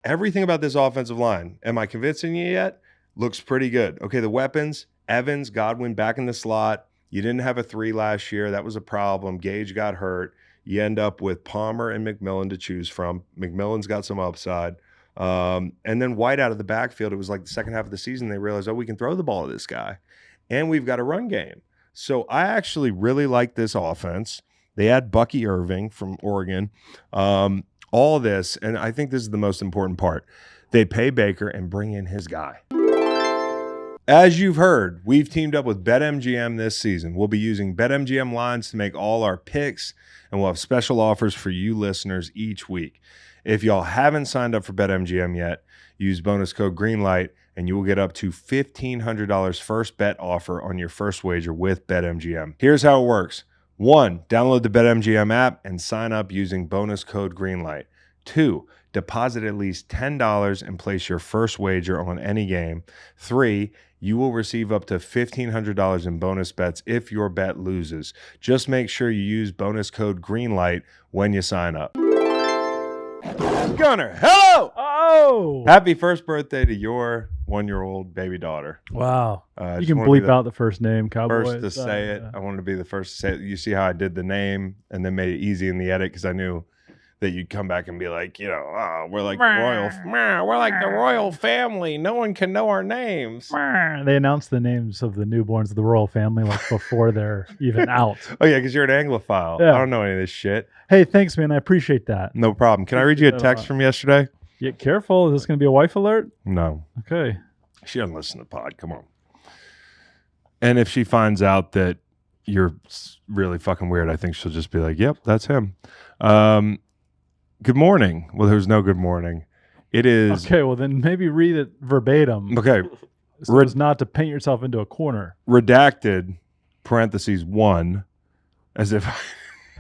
Everything about this offensive line, am I convincing you yet? Looks pretty good. Okay, the weapons, Evans, Godwin back in the slot. You didn't have a 3 last year. That was a problem. Gage got hurt. You end up with Palmer and McMillan to choose from. McMillan's got some upside. And then White out of the backfield. It was like the second half of the season, they realized, oh, we can throw the ball to this guy. And we've got a run game. So I actually really like this offense. They had Bucky Irving from Oregon. All this, and I think this is the most important part. They pay Baker and bring in his guy. As you've heard, we've teamed up with BetMGM this season. We'll be using BetMGM lines to make all our picks, and we'll have special offers for you listeners each week. If y'all haven't signed up for BetMGM yet, use bonus code GREENLIGHT, and you will get up to $1,500 first bet offer on your first wager with BetMGM. Here's how it works. 1, download the BetMGM app and sign up using bonus code GREENLIGHT. 2, deposit at least $10 and place your first wager on any game. 3, you will receive up to $1,500 in bonus bets if your bet loses. Just make sure you use bonus code GREENLIGHT when you sign up. Gunner, hello! Oh! Happy first birthday to your 1-year-old baby daughter. Wow. You Just can wanna be bleep out the first name, Cowboy. First to say it. I wanted to be the first to say it. You see how I did the name and then made it easy in the edit because I knew that you'd come back and be like, we're like the royal family. No one can know our names. They announced the names of the newborns of the royal family like before they're even out. Oh, yeah, because you're an Anglophile. Yeah. I don't know any of this shit. Hey, thanks, man. I appreciate that. No problem. Can I read you a text from yesterday? Get careful. Is this going to be a wife alert? No. Okay. She doesn't listen to the pod. Come on. And if she finds out that you're really fucking weird, I think she'll just be like, yep, that's him. Good morning. Well, there's no good morning. It is. Okay, well, then maybe read it verbatim. Okay. So as not to paint yourself into a corner. Redacted, parentheses 1, as if I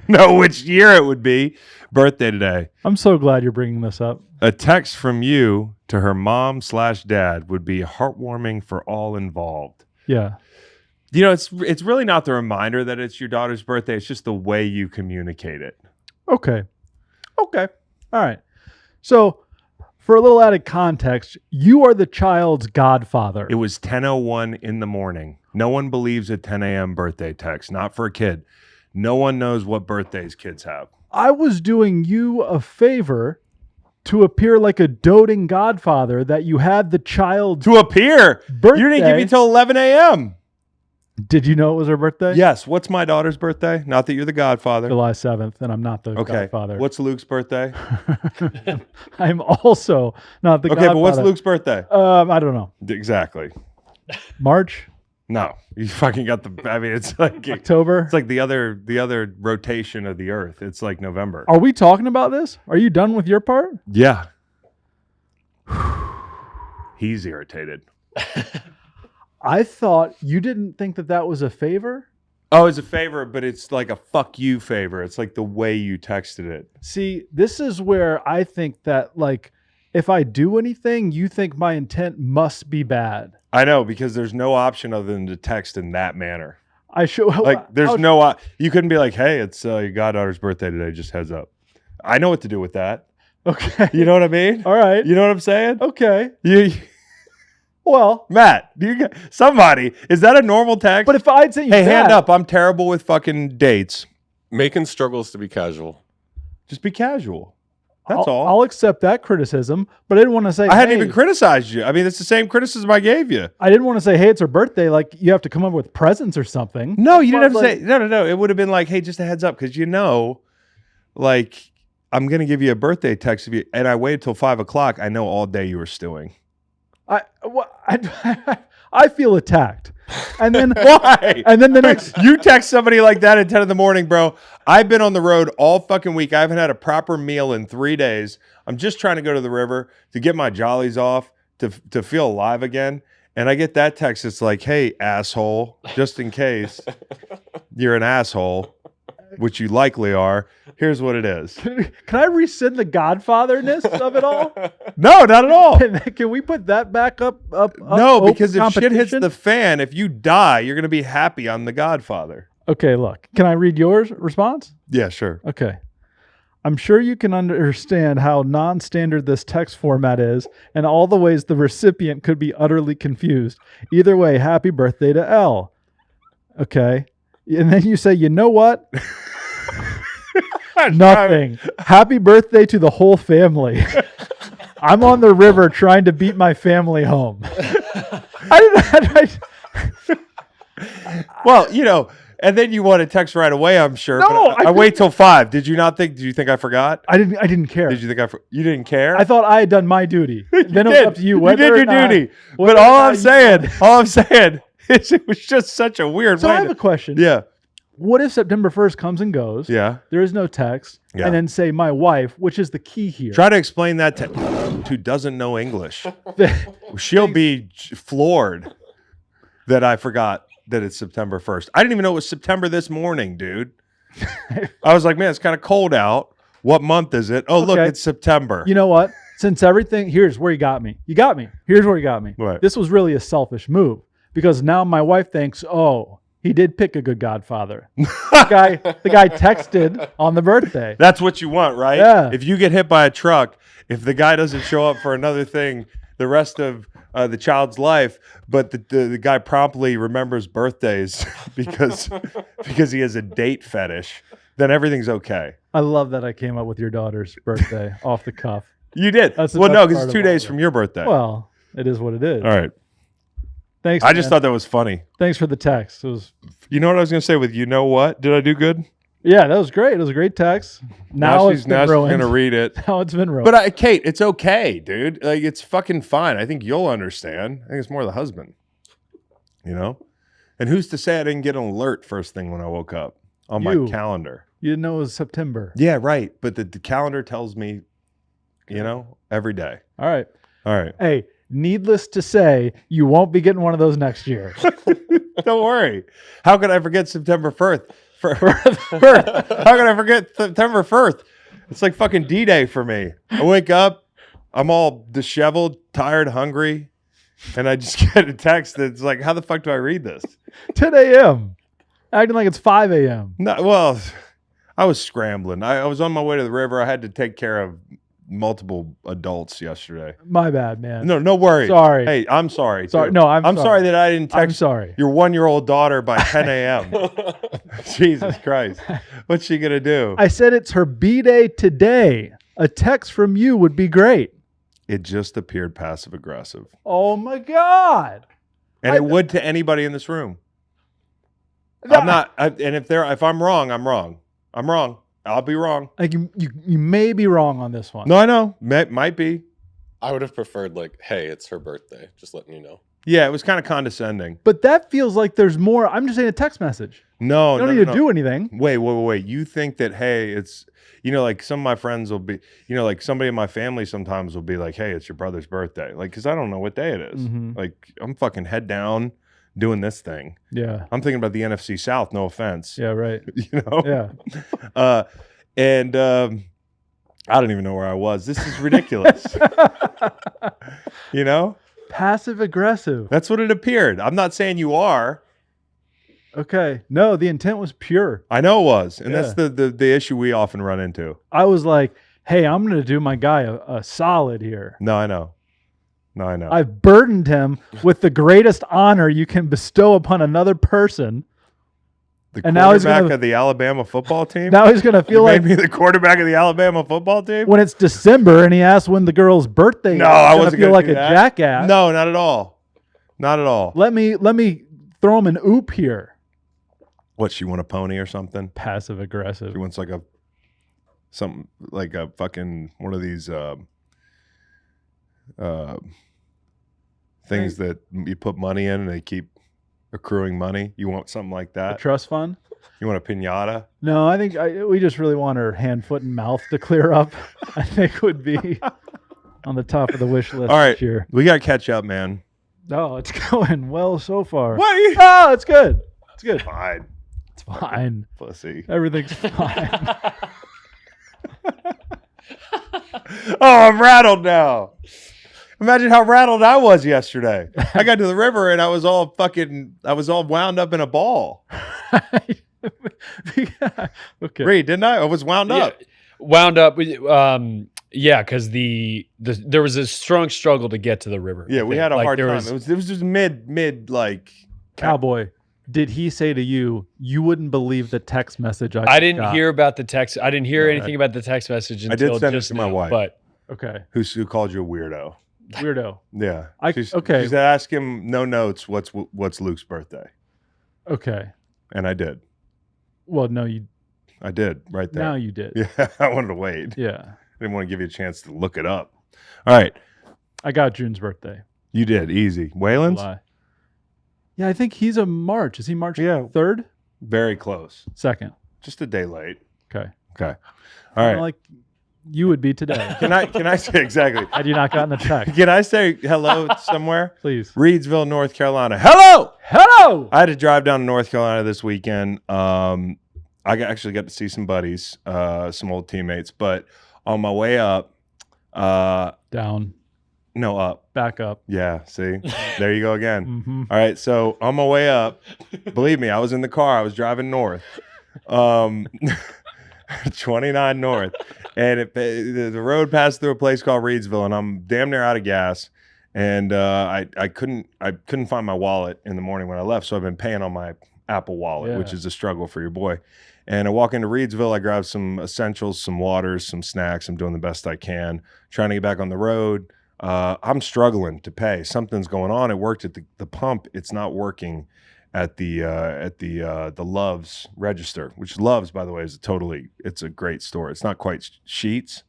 know which year it would be. Birthday today. I'm so glad you're bringing this up. A text from you to her mom/dad would be heartwarming for all involved. Yeah. You know, it's really not the reminder that it's your daughter's birthday. It's just the way you communicate it. Okay. Okay. All right. So, for a little added context, you are the child's godfather. It was 10:01 in the morning. No one believes a 10 a.m. birthday text, not for a kid. No one knows what birthdays kids have. I was doing you a favor to appear like a doting godfather that you had the child's To appear. birthday. You didn't give me till 11 a.m. Did you know it was her birthday? Yes. What's my daughter's birthday? Not that you're the godfather. July 7th, and I'm not the Okay. godfather. What's Luke's birthday? I'm also not the Okay, godfather. but what's Luke's birthday? I don't know. Exactly. March? No. You fucking got the I mean it's like October? it's like the other rotation of the earth. It's like November. Are we talking about this? Are you done with your part? Yeah. He's irritated. I thought you didn't think that was a favor. Oh, it's a favor, but it's like a fuck you favor. It's like the way you texted it. See, this is where I think that, like, if I do anything, you think my intent must be bad. I know, because there's no option other than to text in that manner. I show Like, there's you couldn't be like, hey, it's your goddaughter's birthday today. Just heads up. I know what to do with that. Okay. You know what I mean? All right. You know what I'm saying? Okay. Well, Matt, somebody, is that a normal text? But if I'd say hey, hand up. I'm terrible with fucking dates. Macon struggles to be casual. Just be casual. That's all. I'll accept that criticism, but I didn't want to say, I hadn't even criticized you. I mean, it's the same criticism I gave you. I didn't want to say, hey, it's her birthday. Like, you have to come up with presents or something. No, you didn't have to Like- say, no. It would have been like, hey, just a heads up, because like, I'm going to give you a birthday text, and I waited till 5 o'clock. I know all day you were stewing. I feel attacked. And then Why? And then the next You text somebody like that at 10 in the morning, bro. I've been on the road all fucking week. I haven't had a proper meal in 3 days. I'm just trying to go to the river to get my jollies off, to feel alive again. And I get that text. It's like, hey, asshole, just in case you're an asshole, which you likely are. Here's what it is. Can I rescind the godfatherness of it all? No, not at all. Can we put that back up? No, open because if shit hits competition? the fan, if you die, you're going to be happy I'm the Godfather. Okay, look. Can I read yours response? Yeah, sure. Okay. I'm sure you can understand how non-standard this text format is and all the ways the recipient could be utterly confused. Either way, happy birthday to L. Okay. And then you say, you know what? Nothing. Happy birthday to the whole family. I'm on the river trying to beat my family home. Well, you know, and then you want to text right away, I'm sure. No, but I wait till 5. Did you not think? Did you think I forgot? I didn't care. Did you think you didn't care? I thought I had done my duty. Then it was up to you. You Whether did or your not- duty. whether But or all not I'm you- saying is it was just such a weird So way. I have a question. Yeah. What if September 1st comes and goes? Yeah. There is no text. Yeah. And then say my wife, which is the key here. Try to explain that to who doesn't know English. She'll be floored that I forgot that it's September 1st. I didn't even know it was September this morning, dude. I was like, man, it's kind of cold out. What month is it? Oh, look, Okay. it's September. You know what? Since everything, here's where you got me. You got me. Here's where you got me. Right. This was really a selfish move because now my wife thinks, oh, he did pick a good godfather. The guy texted on the birthday. That's what you want, right? Yeah. If you get hit by a truck, if the guy doesn't show up for another thing the rest of the child's life, but the guy promptly remembers birthdays because he has a date fetish, then everything's okay. I love that I came up with your daughter's birthday off the cuff. You did. That's the Well, no, best because part it's of 2 all days of it. from your birthday. Well, it is what it is. All right. Thanks. I just man. thought that was funny. Thanks for the text. It was You know what I was going to say with you know what? Did I do good? yeah, that was great. It was a great text. Now it's been ruined. going to read it. Now it's been ruined. But Kate, it's okay, dude. Like it's fucking fine. I think you'll understand. I think it's more the husband. You know? And who's to say I didn't get an alert first thing when I woke up on You. my calendar? You didn't know it was September. Yeah, right. But the calendar tells me, you know, every day. All right. All right. Hey, needless to say, you won't be getting one of those next year. Don't worry. How could I forget September 1st? How could I forget September 1st? It's like fucking D-Day for me. I wake up, I'm all disheveled, tired, hungry, and I just get a text that's like, how the fuck do I read this? 10 a.m. Acting like it's 5 a.m. No, well, I was scrambling. I was on my way to the river. I had to take care of multiple adults yesterday. My bad, man. No worries. Sorry. Hey, I'm sorry. Sorry. too. No, I'm sorry that I didn't I'm text sorry. your 1-year-old daughter by 10 a.m. Jesus Christ. What's she going to do? I said it's her B-Day today. A text from you would be great. It just appeared passive aggressive. Oh my God. And it would to anybody in this room. I'm not, and if I'm wrong, I'm wrong. I'm wrong. I'll be wrong. Like you may be wrong on this one. No, I know. Might be. I would have preferred like, hey, it's her birthday. Just letting you know. Yeah, it was kind of condescending. But that feels like there's more. I'm just saying a text message. No, You don't no, need no, to no. do anything. Wait. You think that, hey, it's, you know, like some of my friends will be, you know, like somebody in my family sometimes will be like, hey, it's your brother's birthday. Like, because I don't know what day it is. Mhm. Like, I'm fucking head down doing this thing. Yeah. I'm thinking about the NFC South, no offense. Yeah, right. You know? Yeah. And I don't even know where I was. This is ridiculous. You know? Passive aggressive. That's what it appeared. I'm not saying you are. Okay. No, the intent was pure. I know it was. And that's Yeah. the issue we often run into. I was like, hey, I'm going to do my guy a solid here. No, I know. I've burdened him with the greatest honor you can bestow upon another person. The And now he's quarterback gonna- of the Alabama football team? Now he's going to feel You like made me the quarterback of the Alabama football team? when it's December and he asks when the girl's birthday No, is, I he's gonna wasn't feel gonna like do a that. jackass. No, not at all. Not at all. Let me throw him an oop here. What, she want a pony or something? Passive aggressive. She wants like a fucking one of these things that you put money in and they keep accruing money. You want something like A that? trust fund? You want a pinata? No, I think we just really want her hand, foot, and mouth to clear up. I think would be on the top of the wish list All right. this year. We got to catch up, man. No, it's going well so far. What? Are you? Oh, it's good. It's good. Fine, It's fine. pussy. Everything's fine. Oh, I'm rattled now. Imagine how rattled I was yesterday. I got to the river and I was all wound up in a ball. Okay. Reed, didn't I? I was wound up. wound up with yeah, because there was a strong struggle to get to the river. Yeah, I we think. had a Like, hard there time. was- It was just mid like Cowboy, did he say to you, you wouldn't believe the text message I didn't got? hear about the text. I didn't hear No, anything about the text message I until did send it just to my now, wife. But Okay. who called you a weirdo. Weirdo. Yeah. Okay. She said, ask him no notes. What's Luke's birthday? Okay. And I did. Well, no, you I did right there. now you did. Yeah, I wanted to wait. Yeah. I didn't want to give you a chance to look it up. All right. I got June's birthday. You did. Easy. Waylon's? July. Yeah, I think he's a March. Is he March Yeah. 3rd? Very close. 2nd. Just a day late. Okay. Okay. All right. Like you would be today. Can I say exactly? Had you not gotten a text? Can I say hello somewhere? Please. Reidsville, North Carolina. Hello. Hello. I had to drive down to North Carolina this weekend. Actually got to see some buddies, some old teammates. But on my way up, Down. no, up. Back up. Yeah, see? There you go again. Mm-hmm. All right, so on my way up, believe me, I was in the car. I was driving north, 29 north, and the road passed through a place called Reidsville, and I'm damn near out of gas. And I couldn't find my wallet in the morning when I left, so I've been paying on my Apple Wallet, which Yeah. is a struggle for your boy. And I walk into Reidsville. I grab some essentials, some waters, some snacks. I'm doing the best I can, trying to get back on the road. I'm struggling to pay. Something's going on. It worked at the pump. It's not working at the Love's register, which Love's, by the way, it's a great store. It's not quite Sheets.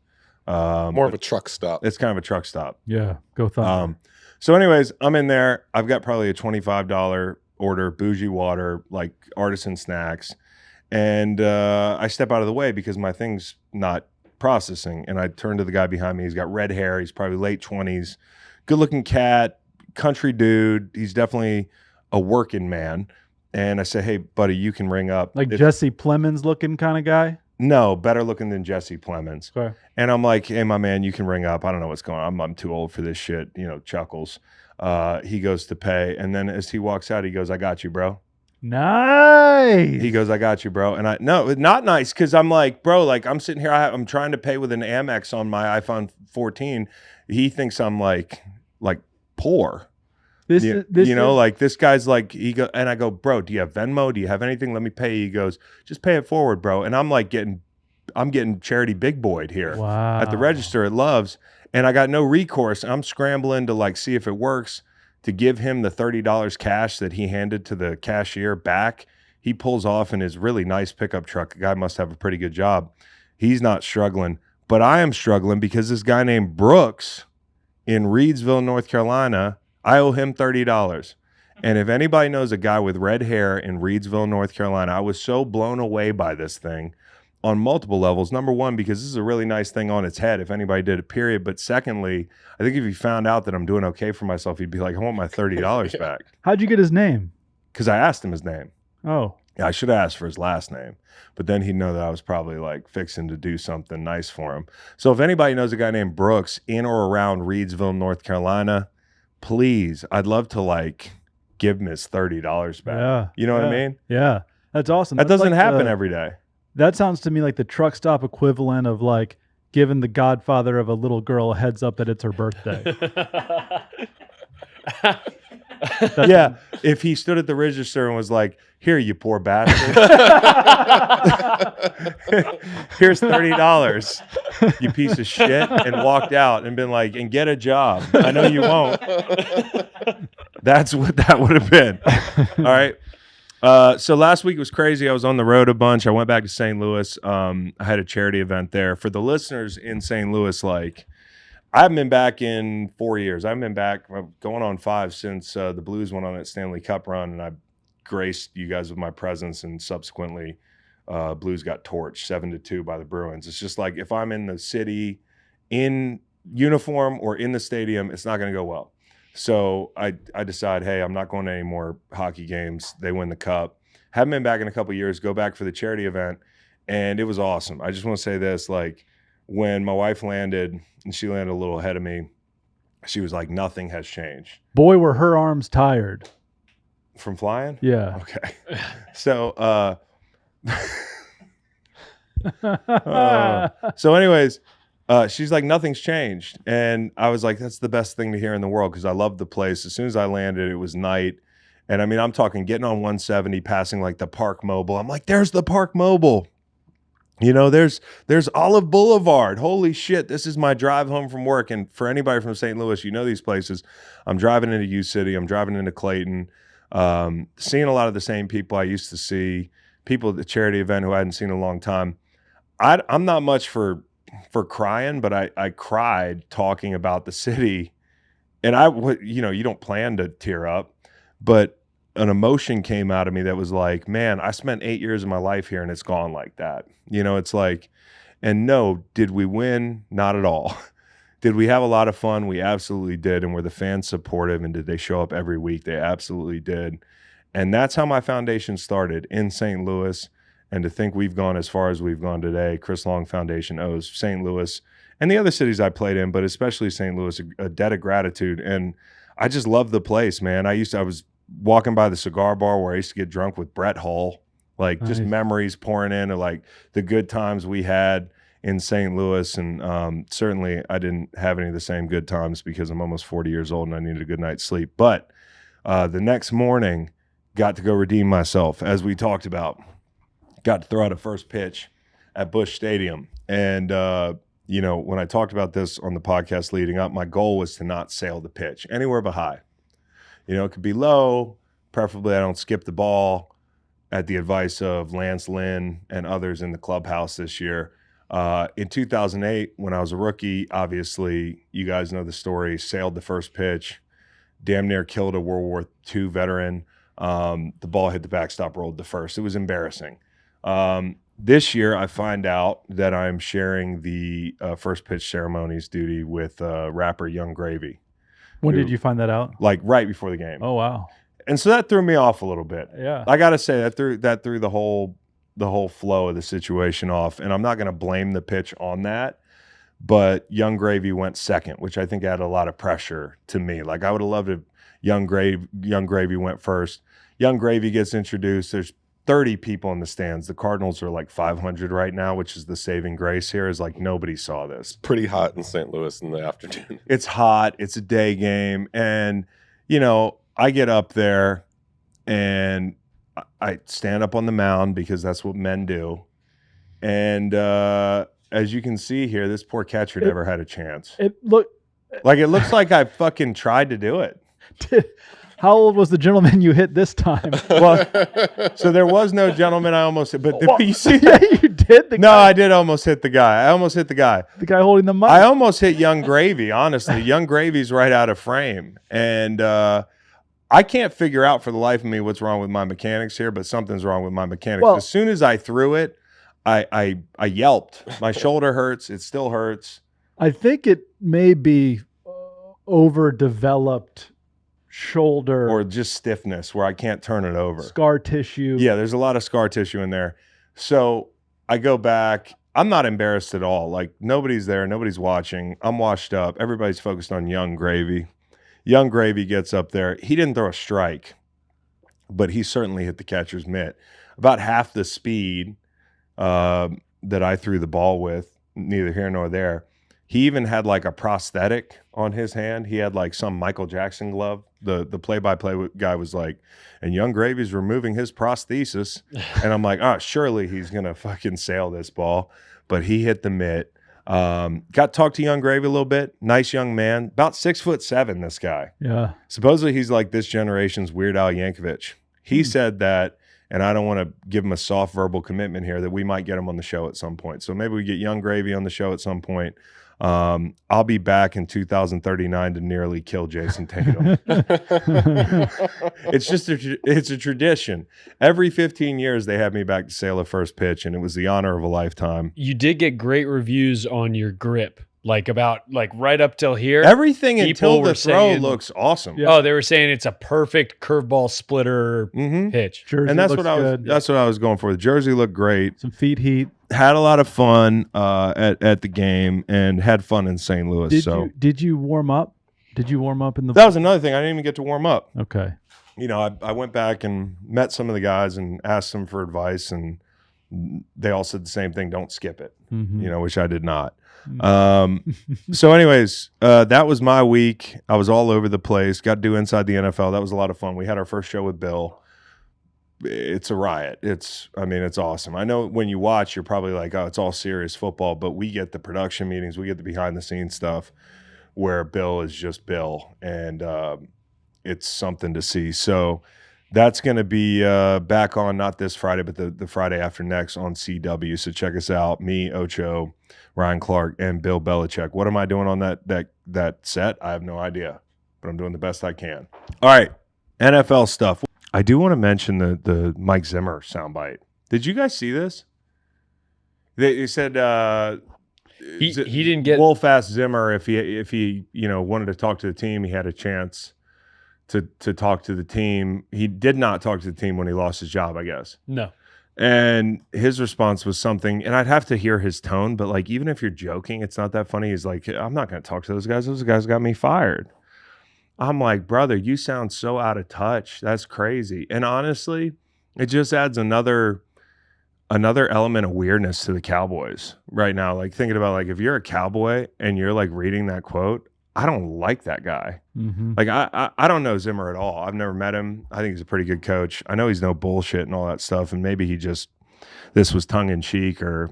More of a truck stop. It's kind of a truck stop. Yeah. Go Thunder. So anyways, I'm in there. I've got probably a $25 order, bougie water, like artisan snacks. And I step out of the way because my thing's not processing. And I turn to the guy behind me. He's got red hair. He's probably late 20s. Good looking cat, country dude. He's definitely a working man. And I say, hey, buddy, you can ring up. Like Jesse Plemons looking kind of guy? No, better looking than Jesse Plemons. Okay. And I'm like, hey, my man, you can ring up. I don't know what's going on. I'm too old for this shit. Chuckles. He goes to pay. And then as he walks out, he goes, I got you, bro. Nice. He goes, I got you, bro. And no, not nice. Cause I'm like, bro, like I'm sitting here. I'm trying to pay with an Amex on my iPhone 14. He thinks I'm like poor. This Like this guy's like, and I go, bro, do you have Venmo? Do you have anything? Let me pay you. He goes, just pay it forward, bro. And I'm like I'm getting charity big boyed here wow. at the register at Love's. And I got no recourse. I'm scrambling to like see if it works, to give him the $30 cash that he handed to the cashier back. He pulls off in his really nice pickup truck. The guy must have a pretty good job. He's not struggling, but I am struggling because this guy named Brooks in Reidsville, North Carolina, I owe him $30. And if anybody knows a guy with red hair in Reidsville, North Carolina, I was so blown away by this thing on multiple levels. Number one, because this is a really nice thing on its head, if anybody did it, period. But secondly, I think if he found out that I'm doing okay for myself, he'd be like, I want my $30 back. How'd you get his name? Because I asked him his name. Oh. Yeah, I should have asked for his last name. But then he'd know that I was probably like fixing to do something nice for him. So if anybody knows a guy named Brooks in or around Reidsville, North Carolina, please, I'd love to like give him his $30 back. Yeah. You know what I mean? Yeah. That's awesome. That That's doesn't like happen every day. That sounds to me like the truck stop equivalent of like giving the godfather of a little girl a heads up that it's her birthday. Yeah, if he stood at the register and was like, here, you poor bastard. Here's $30, you piece of shit, and walked out and been like, and get a job. I know you won't. That's what that would have been. All right. So last week was crazy. I was on the road a bunch. I went back to St. Louis. I had a charity event there. For the listeners in St. Louis, like, I haven't been back in 4 years. I've been back going on 5 since the Blues went on that Stanley Cup run, and I graced you guys with my presence, and subsequently Blues got torched 7-2 by the Bruins. It's just like if I'm in the city in uniform or in the stadium, it's not going to go well. So I decide, hey, I'm not going to any more hockey games. They win the cup. Haven't been back in a couple of years. Go back for the charity event, and it was awesome. I just want to say this, like, when my wife landed, and she landed a little ahead of me, she was like, nothing has changed. Boy, were her arms tired. From flying? Yeah. Okay. So So anyways, she's like, nothing's changed. And I was like, that's the best thing to hear in the world because I loved the place. As soon as I landed, it was night. And I mean, I'm talking getting on 170, passing like the Park Mobile. I'm like, there's the Park Mobile. You know, there's Olive Boulevard. Holy shit, this is my drive home from work. And for anybody from St. Louis, you know these places. I'm driving into U City. I'm driving into Clayton. Seeing a lot of the same people I used to see, people at the charity event who I hadn't seen in a long time. I'm not much for crying, but I cried talking about the city. And you don't plan to tear up, but an emotion came out of me that was like, man, I spent 8 years of my life here and it's gone like that. You know, it's like, and no, did we win? Not at all. Did we have a lot of fun? We absolutely did. And were the fans supportive? And did they show up every week? They absolutely did. And that's how my foundation started in St. Louis. And to think we've gone as far as we've gone today, Chris Long Foundation owes St. Louis and the other cities I played in, but especially St. Louis, a debt of gratitude. And I just love the place, man. I was walking by the cigar bar where I used to get drunk with Brett Hull, like just Nice. memories pouring in of like the good times we had in St. Louis. And certainly I didn't have any of the same good times because I'm almost 40 years old and I needed a good night's sleep. But the next morning, got to go redeem myself, as we talked about. Got to throw out a first pitch at Busch Stadium. And, when I talked about this on the podcast leading up, my goal was to not sail the pitch anywhere but high. It could be low. Preferably I don't skip the ball, at the advice of Lance Lynn and others in the clubhouse this year. In 2008, when I was a rookie, obviously, you guys know the story, sailed the first pitch, damn near killed a World War II veteran. The ball hit the backstop, rolled the first. It was embarrassing. This year, I find out that I'm sharing the first pitch ceremonies duty with rapper Young Gravy. When Who- did you find that out? Like right before the game. Oh wow. And so that threw me off a little bit. Yeah. I gotta say that threw the whole flow of the situation off. And I'm not gonna blame the pitch on that, but Young Gravy went second, which I think added a lot of pressure to me. Like I would have loved if Young Gravy went first. Young Gravy gets introduced. There's 30 people in the stands. The Cardinals are like 500 right now, which is the saving grace here, is like nobody saw this. Pretty hot in St. Louis in the afternoon. It's hot. It's a day game. And, I get up there and I stand up on the mound because that's what men do. And as you can see here, this poor catcher never had a chance. It looks like I fucking tried to do it. How old was the gentleman you hit this time? Well, so there was no gentleman I almost hit. But Well, you see, yeah, you did. no, I did almost hit the guy. I almost hit the guy. The guy holding the mic. I almost hit Young Gravy, honestly. Young Gravy's right out of frame. And I can't figure out for the life of me what's wrong with my mechanics here, but something's wrong with my mechanics. Well- As soon as I threw it, I yelped. My shoulder hurts. It still hurts. I think it may be overdeveloped shoulder Or just stiffness where I can't turn it over. scar tissue. Yeah, there's a lot of scar tissue in there. So I go back. I'm not embarrassed at all. Like nobody's there. Nobody's watching. I'm washed up. Everybody's focused on Young Gravy. Young Gravy gets up there. He didn't throw a strike, but he certainly hit the catcher's mitt. About half the speed that I threw the ball with, neither here nor there. He even had like a prosthetic on his hand. He had like some Michael Jackson glove. The play-by-play guy was like, and Young Gravy's removing his prosthesis. And I'm like, oh, surely he's going to fucking sail this ball. But he hit the mitt. Got to talk to Young Gravy a little bit. Nice young man. About 6'7", this guy. Yeah. Supposedly he's like this generation's Weird Al Yankovic. He said that, and I don't want to give him a soft verbal commitment here, that we might get him on the show at some point. So maybe we get Young Gravy on the show at some point. I'll be back in 2039 to nearly kill Jason Tatum. It's a tradition. Every 15 years they have me back to sail a first pitch, and it was the honor of a lifetime. You did get great reviews on your grip, like right up till here. Everything People until were the throw saying- looks awesome. Yeah. Oh, they were saying it's a perfect curveball splitter Mm-hmm. pitch. Jersey And that's looks what I was. good. That's what I was going for. The jersey looked great. Some feet heat. Had a lot of fun at the game, and had fun in St. Louis. Did you warm up? Did you warm up in the? That was another thing. I didn't even get to warm up. Okay. I went back and met some of the guys and asked them for advice, and they all said the same thing: don't skip it. Mhm. You know, which I did not. Mhm. So, anyways, that was my week. I was all over the place. Got to do Inside the NFL. That was a lot of fun. We had our first show with Bill. It's a riot. It's awesome. I know when you watch, you're probably like, oh, it's all serious football, but we get the production meetings, we get the behind the scenes stuff where Bill is just Bill, and it's something to see. So that's going to be back on not this Friday, but the Friday after next on CW. So check us out. Me, Ocho, Ryan Clark, and Bill Belichick. What am I doing on that set? I have no idea, but I'm doing the best I can. All right, NFL stuff. I do want to mention the Mike Zimmer soundbite. Did you guys see this? They said He didn't get Wolf asked Zimmer if he wanted to talk to the team. He had a chance to talk to the team. He did not talk to the team when he lost his job, I guess. no. And his response was something, and I'd have to hear his tone, but like, even if you're joking, it's not that funny. He's like, I'm not going to talk to those guys. Those guys got me fired. I'm like, brother, you sound so out of touch. That's crazy. And honestly, it just adds another element of weirdness to the Cowboys right now. Like, thinking about, like, if you're a Cowboy and you're like reading that quote, I don't like that guy. Mhm. Like, I don't know Zimmer at all. I've never met him. I think he's a pretty good coach. I know he's no bullshit and all that stuff. And maybe this was tongue in cheek, or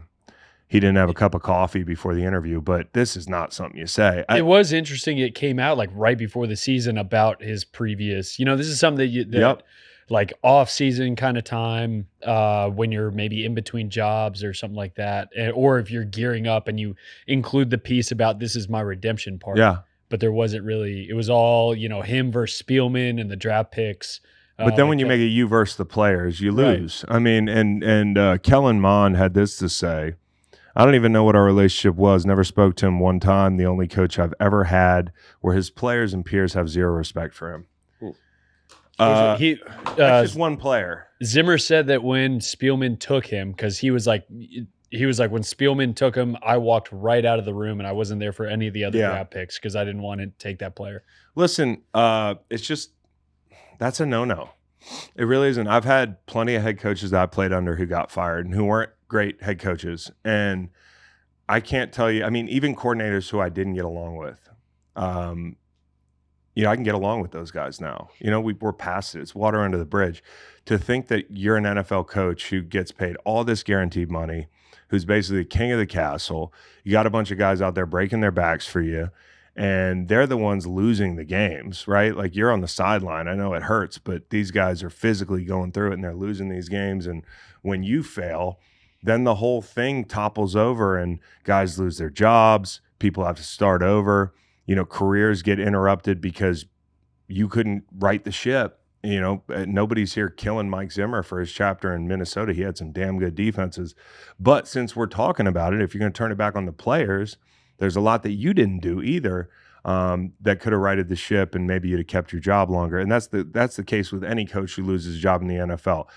he didn't have a cup of coffee before the interview, but this is not something you say. It was interesting. It came out like right before the season about his previous, this is something that Yep. like off season kind of time, when you're maybe in between jobs or something like that. Or if you're gearing up and you include the piece about this is my redemption part. Yeah. But there wasn't really, it was all, him versus Spielman and the draft picks. But then when you make it you versus the players, you Right. lose. I mean, and Kellen Mond had this to say. I don't even know what our relationship was. Never spoke to him one time. The only coach I've ever had where his players and peers have zero respect for him. That's just one player. Zimmer said that when Spielman took him, because he was like, when Spielman took him, I walked right out of the room and I wasn't there for any of the other Yeah. draft picks because I didn't want to take that player. Listen, it's just, that's a no-no. It really isn't. I've had plenty of head coaches that I played under who got fired and who weren't great head coaches. And I can't tell you, I mean, even coordinators who I didn't get along with, I can get along with those guys now. We're past it. It's water under the bridge. To think that you're an NFL coach who gets paid all this guaranteed money, who's basically the king of the castle, you got a bunch of guys out there breaking their backs for you, and they're the ones losing the games, right? Like, you're on the sideline. I know it hurts, but these guys are physically going through it and they're losing these games. And when you fail, then the whole thing topples over and guys lose their jobs. People have to start over. Careers get interrupted because you couldn't right the ship. Nobody's here killing Mike Zimmer for his chapter in Minnesota. He had some damn good defenses. But since we're talking about it, if you're going to turn it back on the players, there's a lot that you didn't do either, that could have righted the ship, and maybe you'd have kept your job longer. And that's the case with any coach who loses his job in the NFL.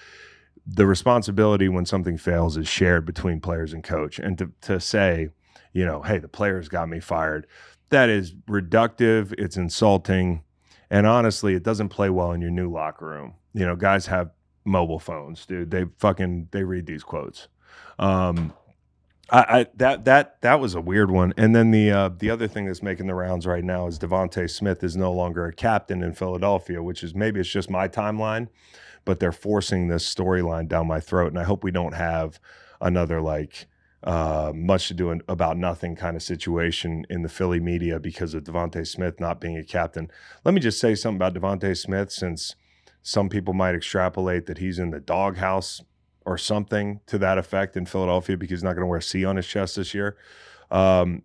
The responsibility when something fails is shared between players and coach. And to say, hey, the players got me fired, that is reductive. It's insulting. And honestly, it doesn't play well in your new locker room. Guys have mobile phones, dude. They read these quotes. That was a weird one. And then the other thing that's making the rounds right now is Devontae Smith is no longer a captain in Philadelphia, which is, maybe it's just my timeline, but they're forcing this storyline down my throat. And I hope we don't have another much to do about nothing kind of situation in the Philly media because of Devontae Smith not being a captain. Let me just say something about Devontae Smith, since some people might extrapolate that he's in the doghouse or something to that effect in Philadelphia because he's not going to wear a C on his chest this year. When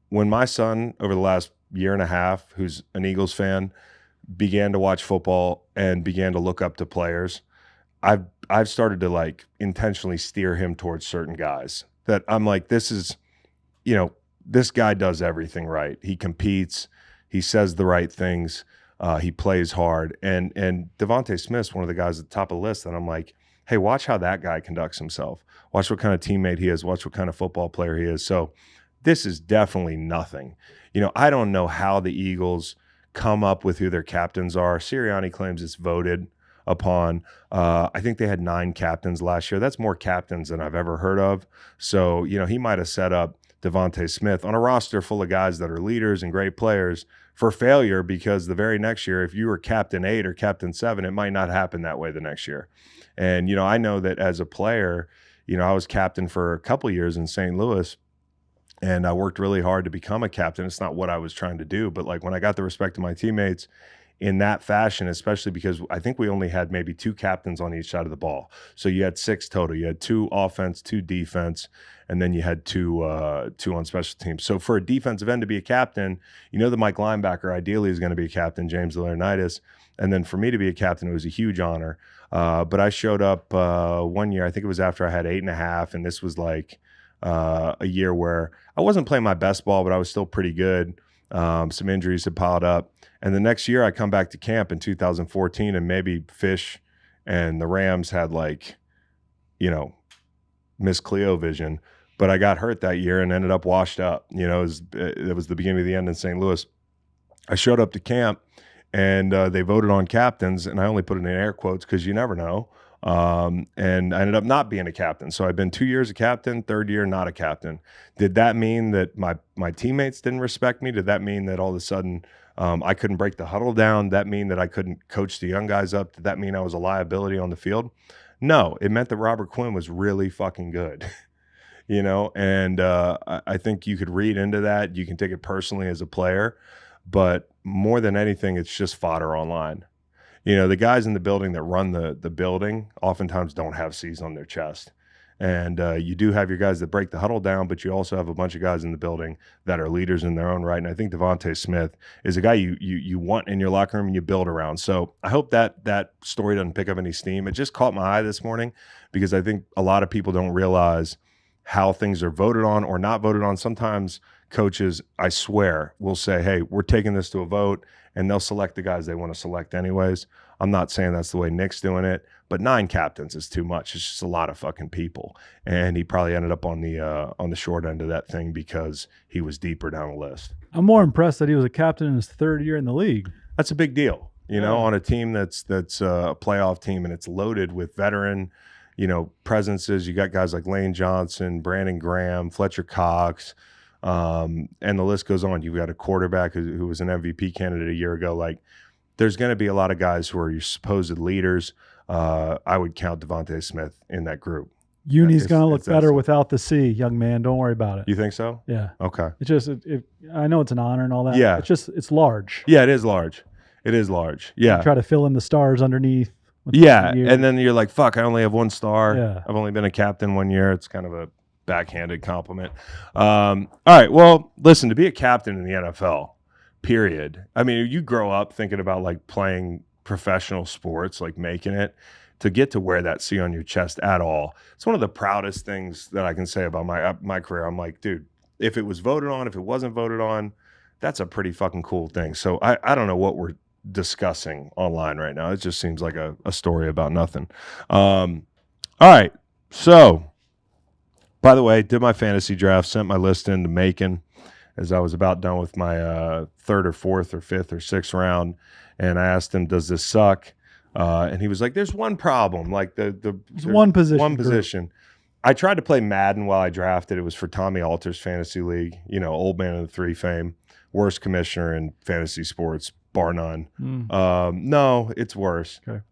my son, over the last year and a half, who's an Eagles fan, began to watch football and began to look up to players, I've started to intentionally steer him towards certain guys that I'm like, this is, this guy does everything right. He competes, he says the right things, he plays hard. And Devontae Smith's one of the guys at the top of the list that I'm like, hey, watch how that guy conducts himself. Watch what kind of teammate he is. Watch what kind of football player he is. So this is definitely nothing. I don't know how the Eagles come up with who their captains are. Sirianni claims it's voted upon. I think they had 9 captains last year. That's more captains than I've ever heard of. So, he might have set up Devontae Smith on a roster full of guys that are leaders and great players for failure, because the very next year, if you were captain 8 or captain 7, it might not happen that way the next year. And, I know that as a player, I was captain for a couple years in St. Louis, and I worked really hard to become a captain. It's not what I was trying to do, but like when I got the respect of my teammates in that fashion, especially because I think we only had maybe 2 captains on each side of the ball. So you had 6 total. You had 2 offense, 2 defense, and then you had 2 on special teams. So for a defensive end to be a captain, the Mike linebacker ideally is going to be a captain, James Laurinaitis. And then for me to be a captain, it was a huge honor. But I showed up one year, I think it was after I had 8.5, and this was like a year where I wasn't playing my best ball, but I was still pretty good. Some injuries had piled up. And the next year I come back to camp in 2014, and maybe Fish and the Rams had Miss Cleo vision, but I got hurt that year and ended up washed up. It was the beginning of the end in St. Louis. I showed up to camp, and they voted on captains, and I only put it in air quotes because you never know. And I ended up not being a captain. So I've been 2 years a captain, 3rd year not a captain. Did that mean that my teammates didn't respect me? Did that mean that all of a sudden I couldn't break the huddle down? Did that mean that I couldn't coach the young guys up? Did that mean I was a liability on the field? No, it meant that Robert Quinn was really fucking good. And I think you could read into that. You can take it personally as a player, but more than anything, it's just fodder online. The guys in the building that run the building oftentimes don't have C's on their chest. And you do have your guys that break the huddle down, but you also have a bunch of guys in the building that are leaders in their own right. And I think Devontae Smith is a guy you want in your locker room and you build around. So I hope that story doesn't pick up any steam. It just caught my eye this morning because I think a lot of people don't realize how things are voted on or not voted on. Sometimes coaches, I swear, will say, hey, we're taking this to a vote, and they'll select the guys they want to select anyways. I'm not saying that's the way Nick's doing it, but 9 captains is too much. It's just a lot of fucking people. And he probably ended up on the short end of that thing because he was deeper down the list. I'm more impressed that he was a captain in his 3rd year in the league. That's a big deal, on a team that's a playoff team, and it's loaded with veteran, presences. You got guys like Lane Johnson, Brandon Graham, Fletcher Cox, and the list goes on. You've got a quarterback who was an MVP candidate a year ago. Like, there's going to be a lot of guys who are your supposed leaders. I would count Devontae Smith in that group. Uni's going to look better without the C, young man. Don't worry about it. You think so? Yeah. Okay. It's just, I know it's an honor and all that. Yeah. It's large. Yeah, it is large. It is large. Yeah. You try to fill in the stars underneath. Yeah. And then you're like, fuck, I only have 1 star. Yeah. I've only been a captain 1 year. It's kind of a backhanded compliment. All right. Well, listen, to be a captain in the NFL, period. I mean, you grow up thinking about like playing professional sports, like making it, to get to wear that C on your chest at all. It's one of the proudest things that I can say about my career. I'm like, dude, if it was voted on, if it wasn't voted on, that's a pretty fucking cool thing. So I don't know what we're discussing online right now. It just seems like a story about nothing. All right. So, by the way, did my fantasy draft, sent my list into Macon as I was about done with my 3rd or 4th or 5th or 6th round. And I asked him, does this suck? And he was like, there's one problem. Like there's one position. One position. I tried to play Madden while I drafted. It was for Tommy Alter's fantasy league, old man of the 3 fame, worst commissioner in fantasy sports, bar none. No, it's worse. Okay.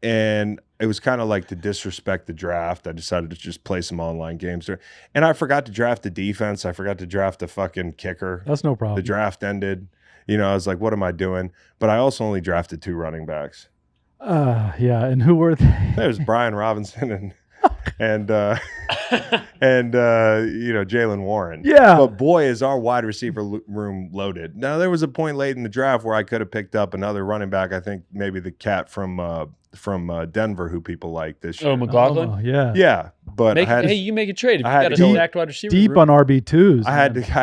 And it was kind of like to disrespect the draft. I decided to just play some online games there. And I forgot to draft the defense. I forgot to draft the fucking kicker. That's no problem. The draft ended. I was like, what am I doing? But I also only drafted 2 running backs. Yeah. And who were they? There's Brian Robinson and Jalen Warren. Yeah. But boy, is our wide receiver room loaded. Now, there was a point late in the draft where I could have picked up another running back. I think maybe the cat from Denver who people like this year. Oh, McLaughlin? Oh, yeah. Yeah, but you make a trade if you I had got a to go stacked wide receiver. Deep on RB2s. I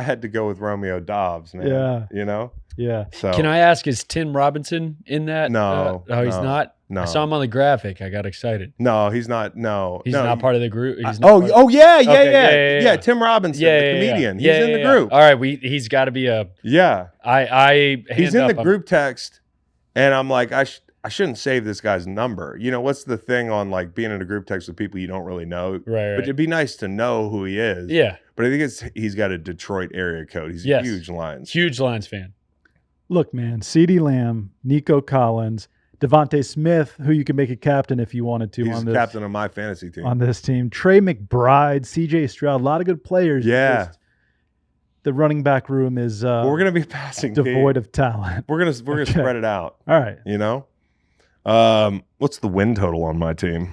had to go with Romeo Dobbs, man. Yeah. Yeah. So Can I ask, is Tim Robinson in that? No, He's no, not? no. I saw him on the graphic. I got excited. No, he's not. No, He's no, not part of the group. He's not part of- yeah, Okay, yeah. Tim Robinson, the comedian. Yeah, He's in the group. All right, he's got to be a. Yeah, I he's in the group text, and I'm like, I I shouldn't save this guy's number. You know, what's the thing on like being in a group text with people you don't really know? Right. But it'd be nice to know who he is. Yeah. But I think he's got a Detroit area code. He's Yes. a huge Lions. Huge Lions fan. Look, man, CeeDee Lamb, Nico Collins, Devontae Smith, who you can make a captain if you wanted to He's on the this captain of my fantasy team. on this team. Trey McBride, CJ Stroud, a lot of good players. Yeah. Just the running back room is Well, we're gonna be passing devoid team. of talent. We're gonna Okay. spread it out. All right. You know. What's the win total on my team?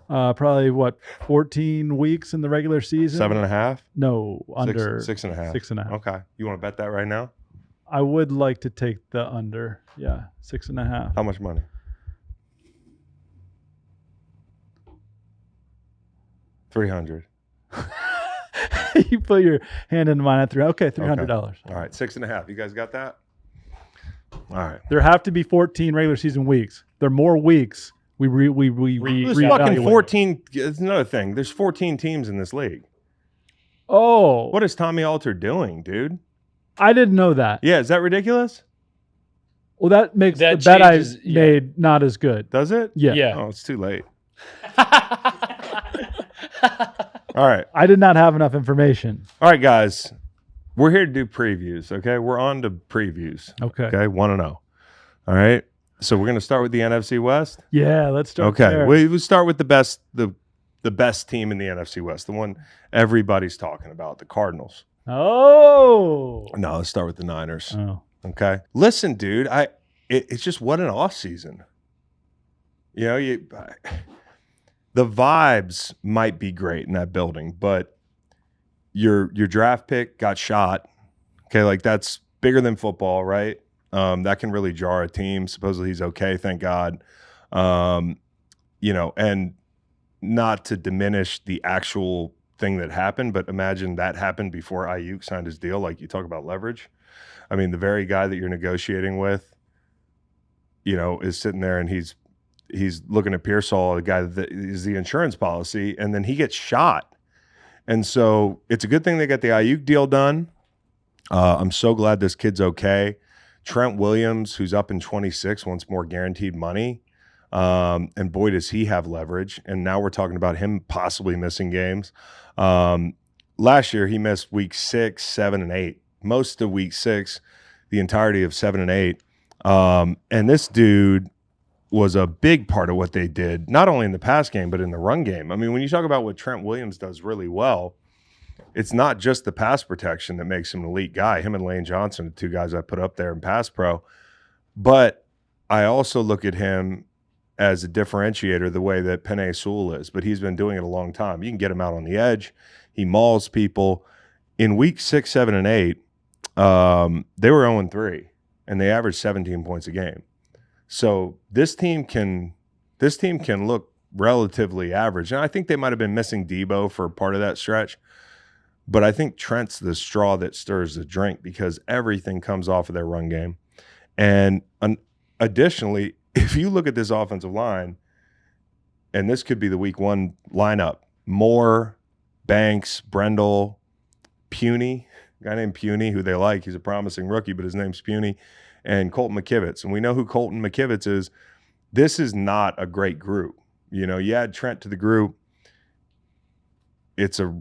Probably what, 14 weeks in the regular season? 7.5. No, under 6.5. 6.5. Okay. You want to bet that right now? I would like to take the under. Yeah, 6.5. How much money? 300. You put your hand in mine at three. Okay, $300. All right, 6.5. You guys got that? All right. There have to be 14 regular season weeks. There are more weeks. We There's fucking reevaluate. 14. It's another thing. There's 14 teams in this league. Oh, What is Tommy Alter doing, dude? I didn't know that. Yeah, is that ridiculous? Well, that makes That the bet I changes- yeah. made not as good. Does it? Yeah. Yeah. Oh, it's too late. All right. I did not have enough information. All right, guys. We're here to do previews, okay? We're on to previews. Okay. Okay, 1-0. All right. So we're going to start with the NFC West. Yeah, let's start Okay. there. We start with the best team in the NFC West, the one everybody's talking about, the Cardinals. Oh. No, let's start with the Niners. Oh. Okay. Listen, dude, it's just what an off season. You know, the vibes might be great in that building, but your draft pick got shot. Okay, like that's bigger than football, right? That can really jar a team. Supposedly he's okay, thank God. You know, and not to diminish the actual thing that happened, but imagine that happened before Ayuk signed his deal. Like you talk about leverage. I mean, the very guy that you're negotiating with, you know, is sitting there and he's looking at Pearsall, the guy that is the insurance policy, and then he gets shot. And so it's a good thing they got the Ayuk deal done. I'm so glad this kid's okay. Trent Williams, who's up in 26, wants more guaranteed money. And boy, does he have leverage. And now we're talking about him possibly missing games. Last year, he missed week 6, 7, and 8. Most of week 6, the entirety of 7 and 8. And this dude was a big part of what they did, not only in the pass game, but in the run game. I mean, when you talk about what Trent Williams does really well, it's not just the pass protection that makes him an elite guy. Him and Lane Johnson, the two guys I put up there in pass pro. But I also look at him as a differentiator the way that Penei Sewell is, but he's been doing it a long time. You can get him out on the edge. He mauls people. In week 6, 7, and 8, they were 0-3, and they averaged 17 points a game. So this team can look relatively average. And I think they might have been missing Debo for part of that stretch. But I think Trent's the straw that stirs the drink because everything comes off of their run game. And additionally, if you look at this offensive line, and this could be the week 1 lineup, Moore, Banks, Brendel, Puny, a guy named Puny, who they like. He's a promising rookie, but his name's Puny, and Colton McKivitz. And we know who Colton McKivitz is. This is not a great group. You know, you add Trent to the group, it's a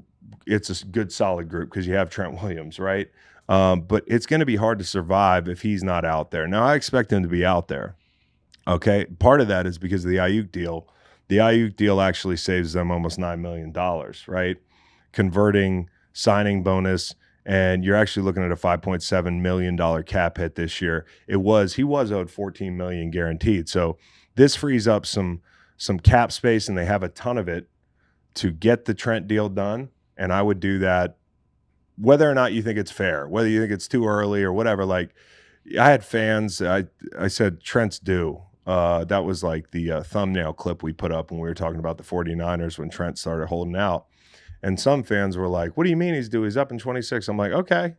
good, solid group because you have Trent Williams, right? But it's going to be hard to survive if he's not out there. Now, I expect him to be out there. Okay, part of that is because of the Ayuk deal. The Ayuk deal actually saves them almost $9 million, right? Converting, signing bonus, and you're actually looking at a $5.7 million cap hit this year. He was owed $14 million guaranteed. So this frees up some cap space, and they have a ton of it to get the Trent deal done. And I would do that whether or not you think it's fair, whether you think it's too early or whatever. Like, I had fans, I said, Trent's due. That was like the thumbnail clip we put up when we were talking about the 49ers when Trent started holding out. And some fans were like, what do you mean he's due? He's up in 26. I'm like, okay.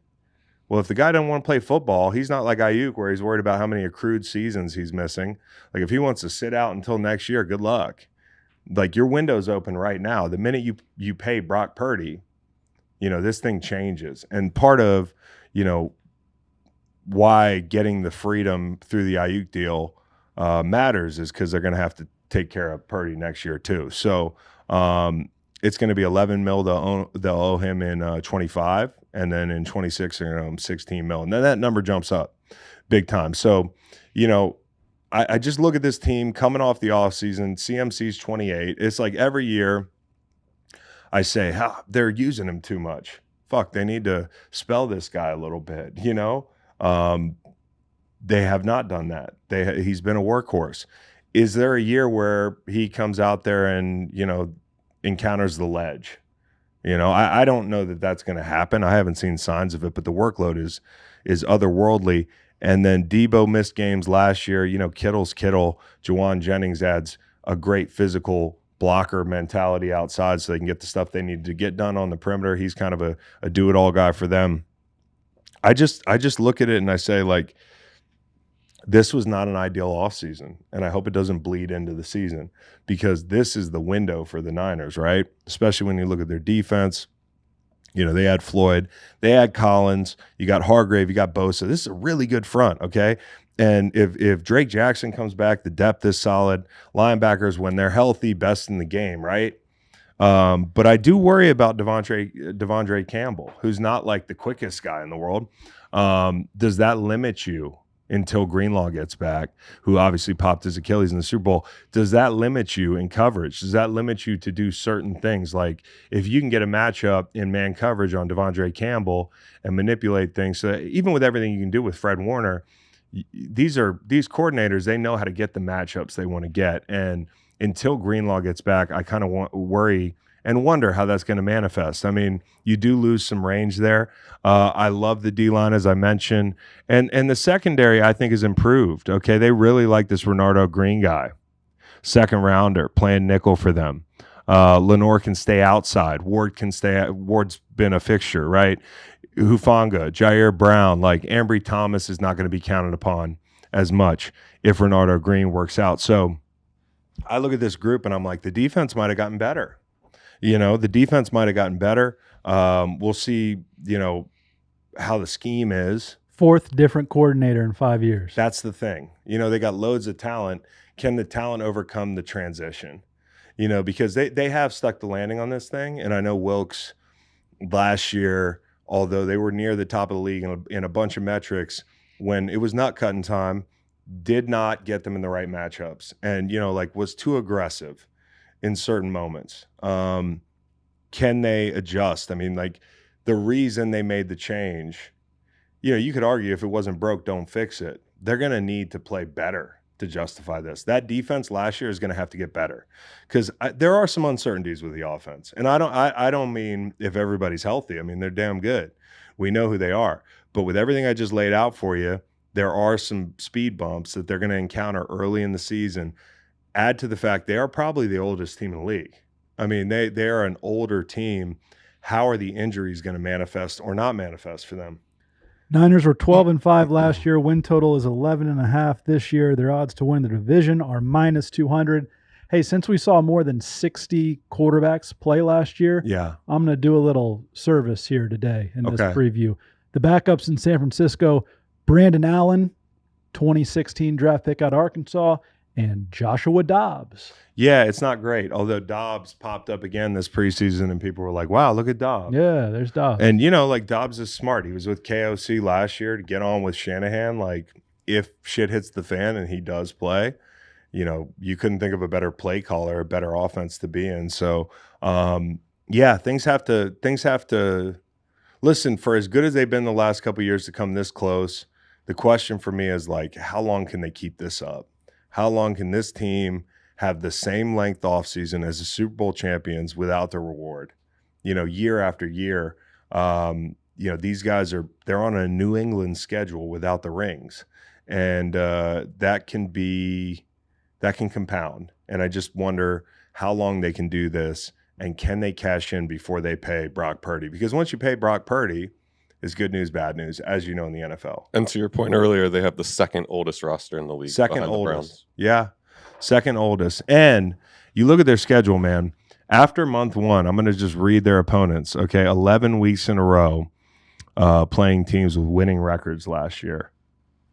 Well, if the guy doesn't want to play football, he's not like Ayuk where he's worried about how many accrued seasons he's missing. Like, if he wants to sit out until next year, good luck. Like, your window's open right now. The minute you pay Brock Purdy, you know, this thing changes. And part of, you know, why getting the freedom through the Ayuk deal matters is because they're going to have to take care of Purdy next year too. So it's going to be $11 million they'll owe him in 25, and then in 26 they're going to owe him $16 million. And then that number jumps up big time. So, I just look at this team coming off the offseason. CMC's 28. It's like every year I say, they're using him too much. Fuck, they need to spell this guy a little bit, They have not done that. He's been a workhorse. Is there a year where he comes out there and, encounters the ledge? I don't know that that's going to happen. I haven't seen signs of it, but the workload is otherworldly. And then Debo missed games last year. Kittle's Kittle. Jawan Jennings adds a great physical blocker mentality outside so they can get the stuff they need to get done on the perimeter. He's kind of a do-it-all guy for them. I just look at it and I say, like, this was not an ideal offseason, and I hope it doesn't bleed into the season because this is the window for the Niners, right? Especially when you look at their defense. They had Floyd, they had Collins, you got Hargrave, you got Bosa. This is a really good front, okay? And if Drake Jackson comes back, the depth is solid. Linebackers, when they're healthy, best in the game, right? But I do worry about Devondre Campbell, who's not like the quickest guy in the world. Does that limit you until Greenlaw gets back, who obviously popped his Achilles in the Super Bowl? Does that limit you in coverage? Does that limit you to do certain things? Like if you can get a matchup in man coverage on Devondre Campbell and manipulate things, so even with everything you can do with Fred Warner, these coordinators, they know how to get the matchups they want to get. And until Greenlaw gets back, I kind of worry and wonder how that's going to manifest. I mean, you do lose some range there. I love the D-line, as I mentioned. And the secondary, I think, is improved. Okay, they really like this Renardo Green guy. Second rounder, playing nickel for them. Lenore can stay outside. Ward can stay. Ward's been a fixture, right? Hufanga, Jair Brown, like Ambry Thomas is not going to be counted upon as much if Renardo Green works out. So I look at this group and I'm like, the defense might have gotten better. The defense might have gotten better. We'll see, how the scheme is. Fourth different coordinator in 5 years. That's the thing. They got loads of talent. Can the talent overcome the transition? Because they have stuck the landing on this thing. And I know Wilkes last year, although they were near the top of the league in a bunch of metrics, when it was nut cutting time, did not get them in the right matchups and, was too aggressive in certain moments. Can they adjust? I mean, like the reason they made the change, you could argue if it wasn't broke, don't fix it. They're going to need to play better to justify this. That defense last year is going to have to get better because there are some uncertainties with the offense. And I don't mean if everybody's healthy. I mean, they're damn good. We know who they are. But with everything I just laid out for you, there are some speed bumps that they're going to encounter early in the season. Add to the fact they are probably the oldest team in the league. I mean, they are an older team. How are the injuries going to manifest or not manifest for them? Niners were 12-5 last year. Win total is 11.5 this year. Their odds to win the division are -200. Hey, since we saw more than 60 quarterbacks play last year, I'm going to do a little service here today in this preview. The backups in San Francisco, Brandon Allen, 2016 draft pick out of Arkansas, and Joshua Dobbs. Yeah, it's not great. Although Dobbs popped up again this preseason and people were like, wow, look at Dobbs. Yeah, there's Dobbs. And, Dobbs is smart. He was with KOC last year to get on with Shanahan. Like, if shit hits the fan and he does play, you couldn't think of a better play caller, a better offense to be in. So, things have to listen, for as good as they've been the last couple of years to come this close, the question for me is like, how long can they keep this up? How long can this team have the same length offseason as the Super Bowl champions without the reward? Year after year, these guys they're on a New England schedule without the rings. And that can compound. And I just wonder how long they can do this and can they cash in before they pay Brock Purdy? Because once you pay Brock Purdy, it's good news, bad news, as you know in the NFL. And to your point earlier, they have the second oldest roster in the league. Second oldest. Yeah. Second oldest. And you look at their schedule, man. After month one, I'm going to just read their opponents. Okay. 11 weeks in a row playing teams with winning records last year.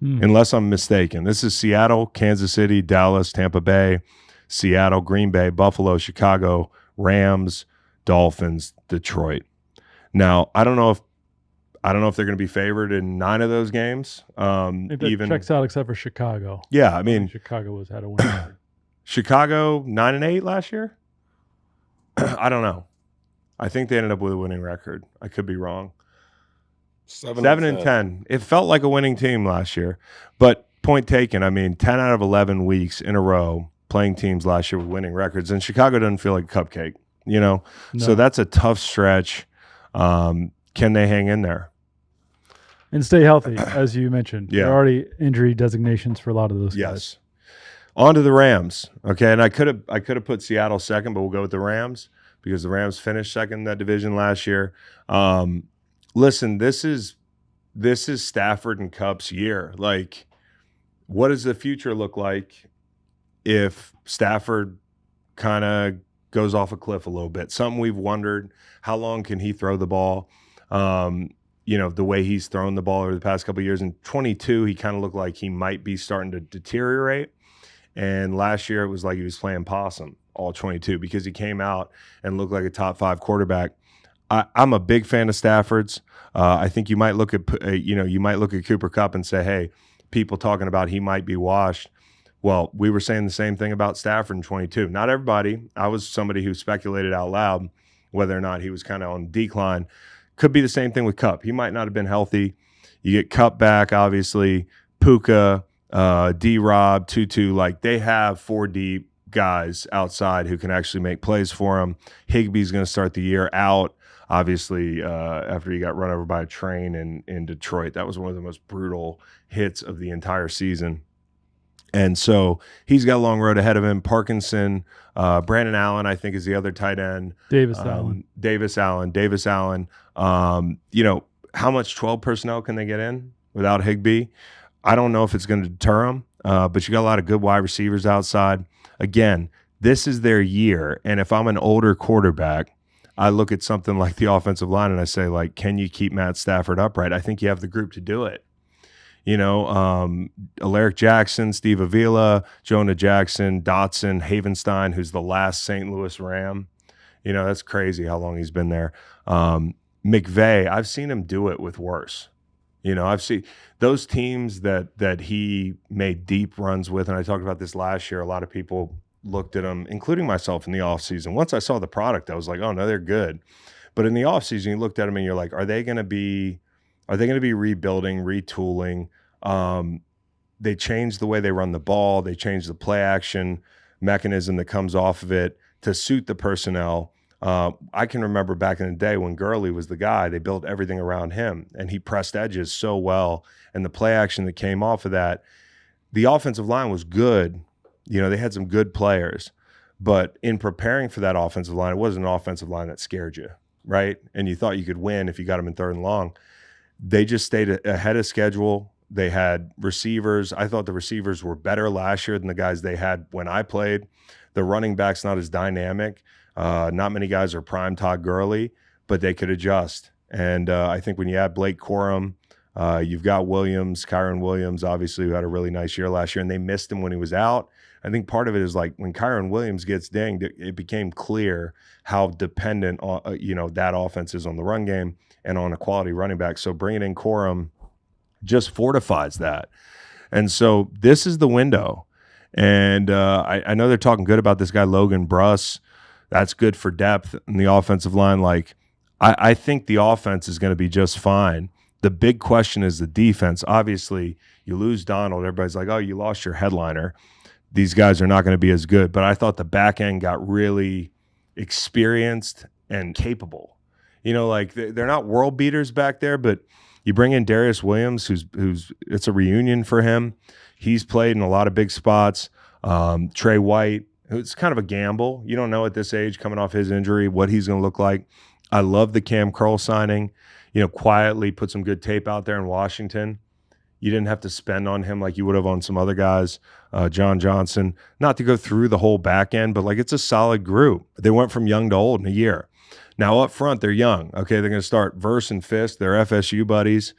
unless I'm mistaken. This is Seattle, Kansas City, Dallas, Tampa Bay, Seattle, Green Bay, Buffalo, Chicago, Rams, Dolphins, Detroit. Now, I don't know if they're going to be favored in 9 of those games. I think that checks out except for Chicago. Yeah, I mean, Chicago had a win. Chicago 9-8 last year. I don't know. I think they ended up with a winning record. I could be wrong. 7-10. It felt like a winning team last year, but point taken. I mean, 10 out of 11 weeks in a row playing teams last year with winning records, and Chicago doesn't feel like a cupcake, you know. No. So that's a tough stretch. Can they hang in there and stay healthy, as you mentioned? Yeah. There are already injury designations for a lot of those guys. Yes. On to the Rams. Okay, and I could have put Seattle second, but we'll go with the Rams because the Rams finished second in that division last year. Listen, this is Stafford and Kupp's year. Like, what does the future look like if Stafford kind of goes off a cliff a little bit? Something we've wondered. How long can he throw the ball? You know, the way he's thrown the ball over the past couple of years. In 22, he kind of looked like he might be starting to deteriorate. And last year, it was like he was playing possum all 22 because he came out and looked like a top 5 quarterback. I'm a big fan of Stafford's. I think you might look at Cooper Kupp and say, hey, people talking about he might be washed. Well, we were saying the same thing about Stafford in 22. Not everybody. I was somebody who speculated out loud whether or not he was kind of on decline. Could be the same thing with Kupp. He might not have been healthy. You get Kupp back, obviously. Puka, D-Rob, Tutu, like they have 4 deep guys outside who can actually make plays for him. Higbee's going to start the year out, obviously, after he got run over by a train in Detroit. That was one of the most brutal hits of the entire season. And so he's got a long road ahead of him. Parkinson, Brandon Allen, I think, is the other tight end. Davis Allen. You know, how much 12 personnel can they get in without Higbee? I don't know if it's going to deter them, but you got a lot of good wide receivers outside. Again, this is their year. And if I'm an older quarterback, I look at something like the offensive line and I say, like, can you keep Matt Stafford upright? I think you have the group to do it. You know, Alaric Jackson, Steve Avila, Jonah Jackson, Dotson, Havenstein, who's the last St. Louis Ram. You know, that's crazy how long he's been there. McVay, I've seen him do it with worse. You know, I've seen those teams that he made deep runs with, and I talked about this last year. A lot of people looked at him, including myself, in the offseason. Once I saw the product, I was like, oh, no, they're good. But in the offseason, you looked at them and you're like, are they going to be rebuilding, retooling? They changed the way they run the ball. They changed the play action mechanism that comes off of it to suit the personnel. I can remember back in the day when Gurley was the guy, they built everything around him, and he pressed edges so well. And the play action that came off of that, the offensive line was good. You know, they had some good players. But in preparing for that offensive line, it wasn't an offensive line that scared you, right? And you thought you could win if you got them in 3rd and long. They just stayed ahead of schedule. They had receivers. I thought the receivers were better last year than the guys they had when I played. The running back's not as dynamic. Not many guys are prime Todd Gurley, but they could adjust. And I think when you add Blake Corum, you've got Williams, Kyron Williams, obviously, who had a really nice year last year, and they missed him when he was out. I think part of it is like when Kyron Williams gets dinged, it became clear how dependent that offense is on the run game and on a quality running back. So bringing in Corum just fortifies that. And so this is the window. And I know they're talking good about this guy, Logan Bruss. That's good for depth in the offensive line. Like, I think the offense is going to be just fine. The big question is the defense. Obviously, you lose Donald. Everybody's like, oh, you lost your headliner. These guys are not going to be as good. But I thought the back end got really experienced and capable. You know, like they're not world beaters back there, but you bring in Darius Williams, who's it's a reunion for him. He's played in a lot of big spots. Trey White, it's kind of a gamble. You don't know at this age, coming off his injury, what he's going to look like. I love the Cam Curl signing. You know, quietly put some good tape out there in Washington. You didn't have to spend on him like you would have on some other guys. John Johnson, not to go through the whole back end, but like it's a solid group. They went from young to old in a year. Now up front, they're young. Okay, they're going to start Verse and Fisk. They're FSU buddies,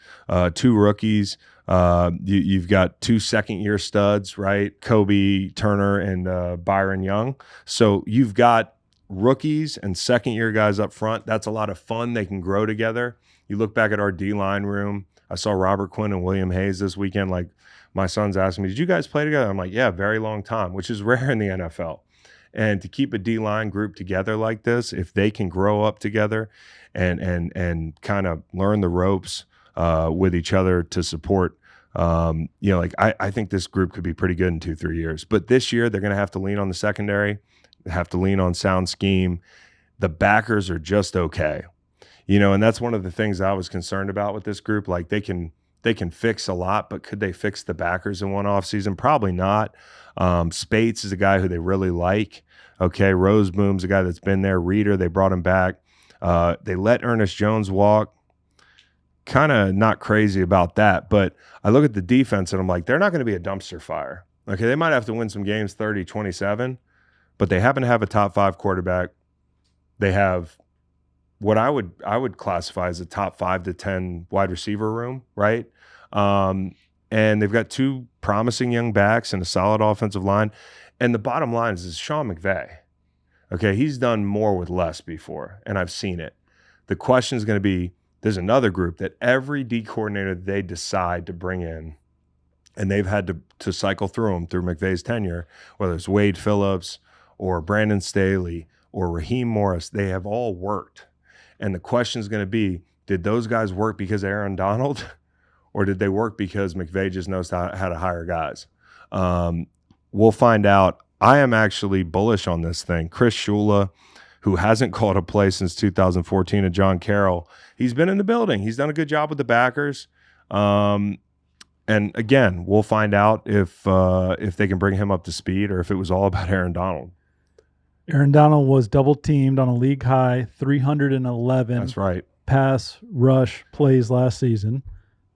2 rookies. You've got 2 second-year studs, right? Kobe Turner and Byron Young. So you've got rookies and second-year guys up front. That's a lot of fun. They can grow together. You look back at our D-line room. I saw Robert Quinn and William Hayes this weekend. Like, my son's asking me, did you guys play together? I'm like, yeah, very long time, which is rare in the NFL. And to keep a D-line group together like this, if they can grow up together and kind of learn the ropes with each other to support, I think this group could be pretty good in 2-3 years. But this year, they're going to have to lean on the secondary, have to lean on sound scheme. The backers are just okay. And that's one of the things I was concerned about with this group. Like, they can fix a lot, but could they fix the backers in one offseason? Probably not. Spates is a guy who they really like. Okay, Roseboom's a guy that's been there. Reeder, they brought him back. They let Ernest Jones walk. Kind of not crazy about that, but I look at the defense and I'm like, they're not going to be a dumpster fire. Okay, they might have to win some games 30-27, but they happen to have a top 5 quarterback. They have what I would classify as a top 5 to 10 wide receiver room, right? And they've got 2 promising young backs and a solid offensive line. And the bottom line is Sean McVay. Okay, he's done more with less before, and I've seen it. The question is going to be, there's another group that every D coordinator they decide to bring in, and they've had to cycle through them through McVay's tenure, whether it's Wade Phillips or Brandon Staley or Raheem Morris, they have all worked. And the question is going to be, did those guys work because of Aaron Donald, or did they work because McVay just knows how to hire guys? We'll find out. I am actually bullish on this thing. Chris Shula, who hasn't called a play since 2014, and John Carroll, he's been in the building. He's done a good job with the backers. And again, we'll find out if they can bring him up to speed or if it was all about Aaron Donald. Aaron Donald was double teamed on a league high 311 That's right. pass rush plays last season.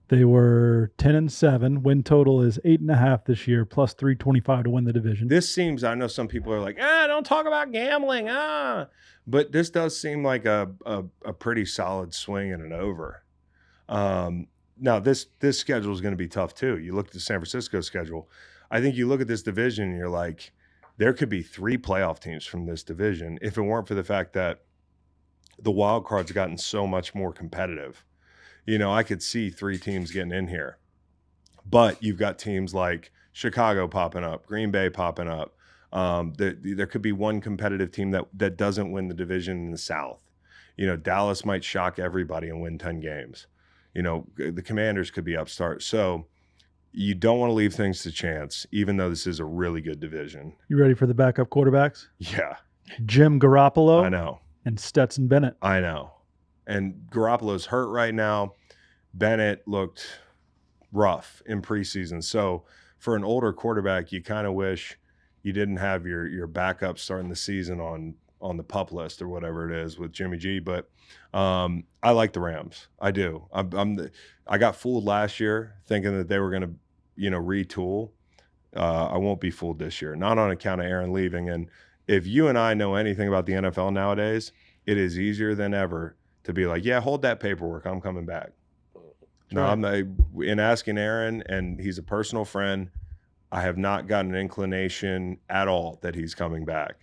They were 10-7. Win total is 8.5 this year, plus 325 to win the division. This seems, I know some people are like, don't talk about gambling, but this does seem like a pretty solid swing and an over. Now this schedule is going to be tough too. You look at the San Francisco schedule. I think you look at this division and you're like, there could be 3 playoff teams from this division if it weren't for the fact that the wild card's gotten so much more competitive. I could see 3 teams getting in here, but you've got teams like Chicago popping up, Green Bay popping up. There could be one competitive team that doesn't win the division in the South. Dallas might shock everybody and win 10 games. The Commanders could be upstart. So you don't want to leave things to chance, even though this is a really good division. You ready for the backup quarterbacks? Yeah. Jim Garoppolo. I know. And Stetson Bennett. I know. And Garoppolo's hurt right now. Bennett looked rough in preseason. So for an older quarterback, you kind of wish you didn't have your backup starting the season on the PUP list or whatever it is with Jimmy G. But I like the Rams. I do. I got fooled last year thinking that they were going to, retool. I won't be fooled this year, not on account of Aaron leaving. And if you and I know anything about the NFL nowadays, it is easier than ever to be like, yeah, hold that paperwork. I'm coming back. No, I'm not, in asking Aaron, and he's a personal friend, I have not gotten an inclination at all that he's coming back.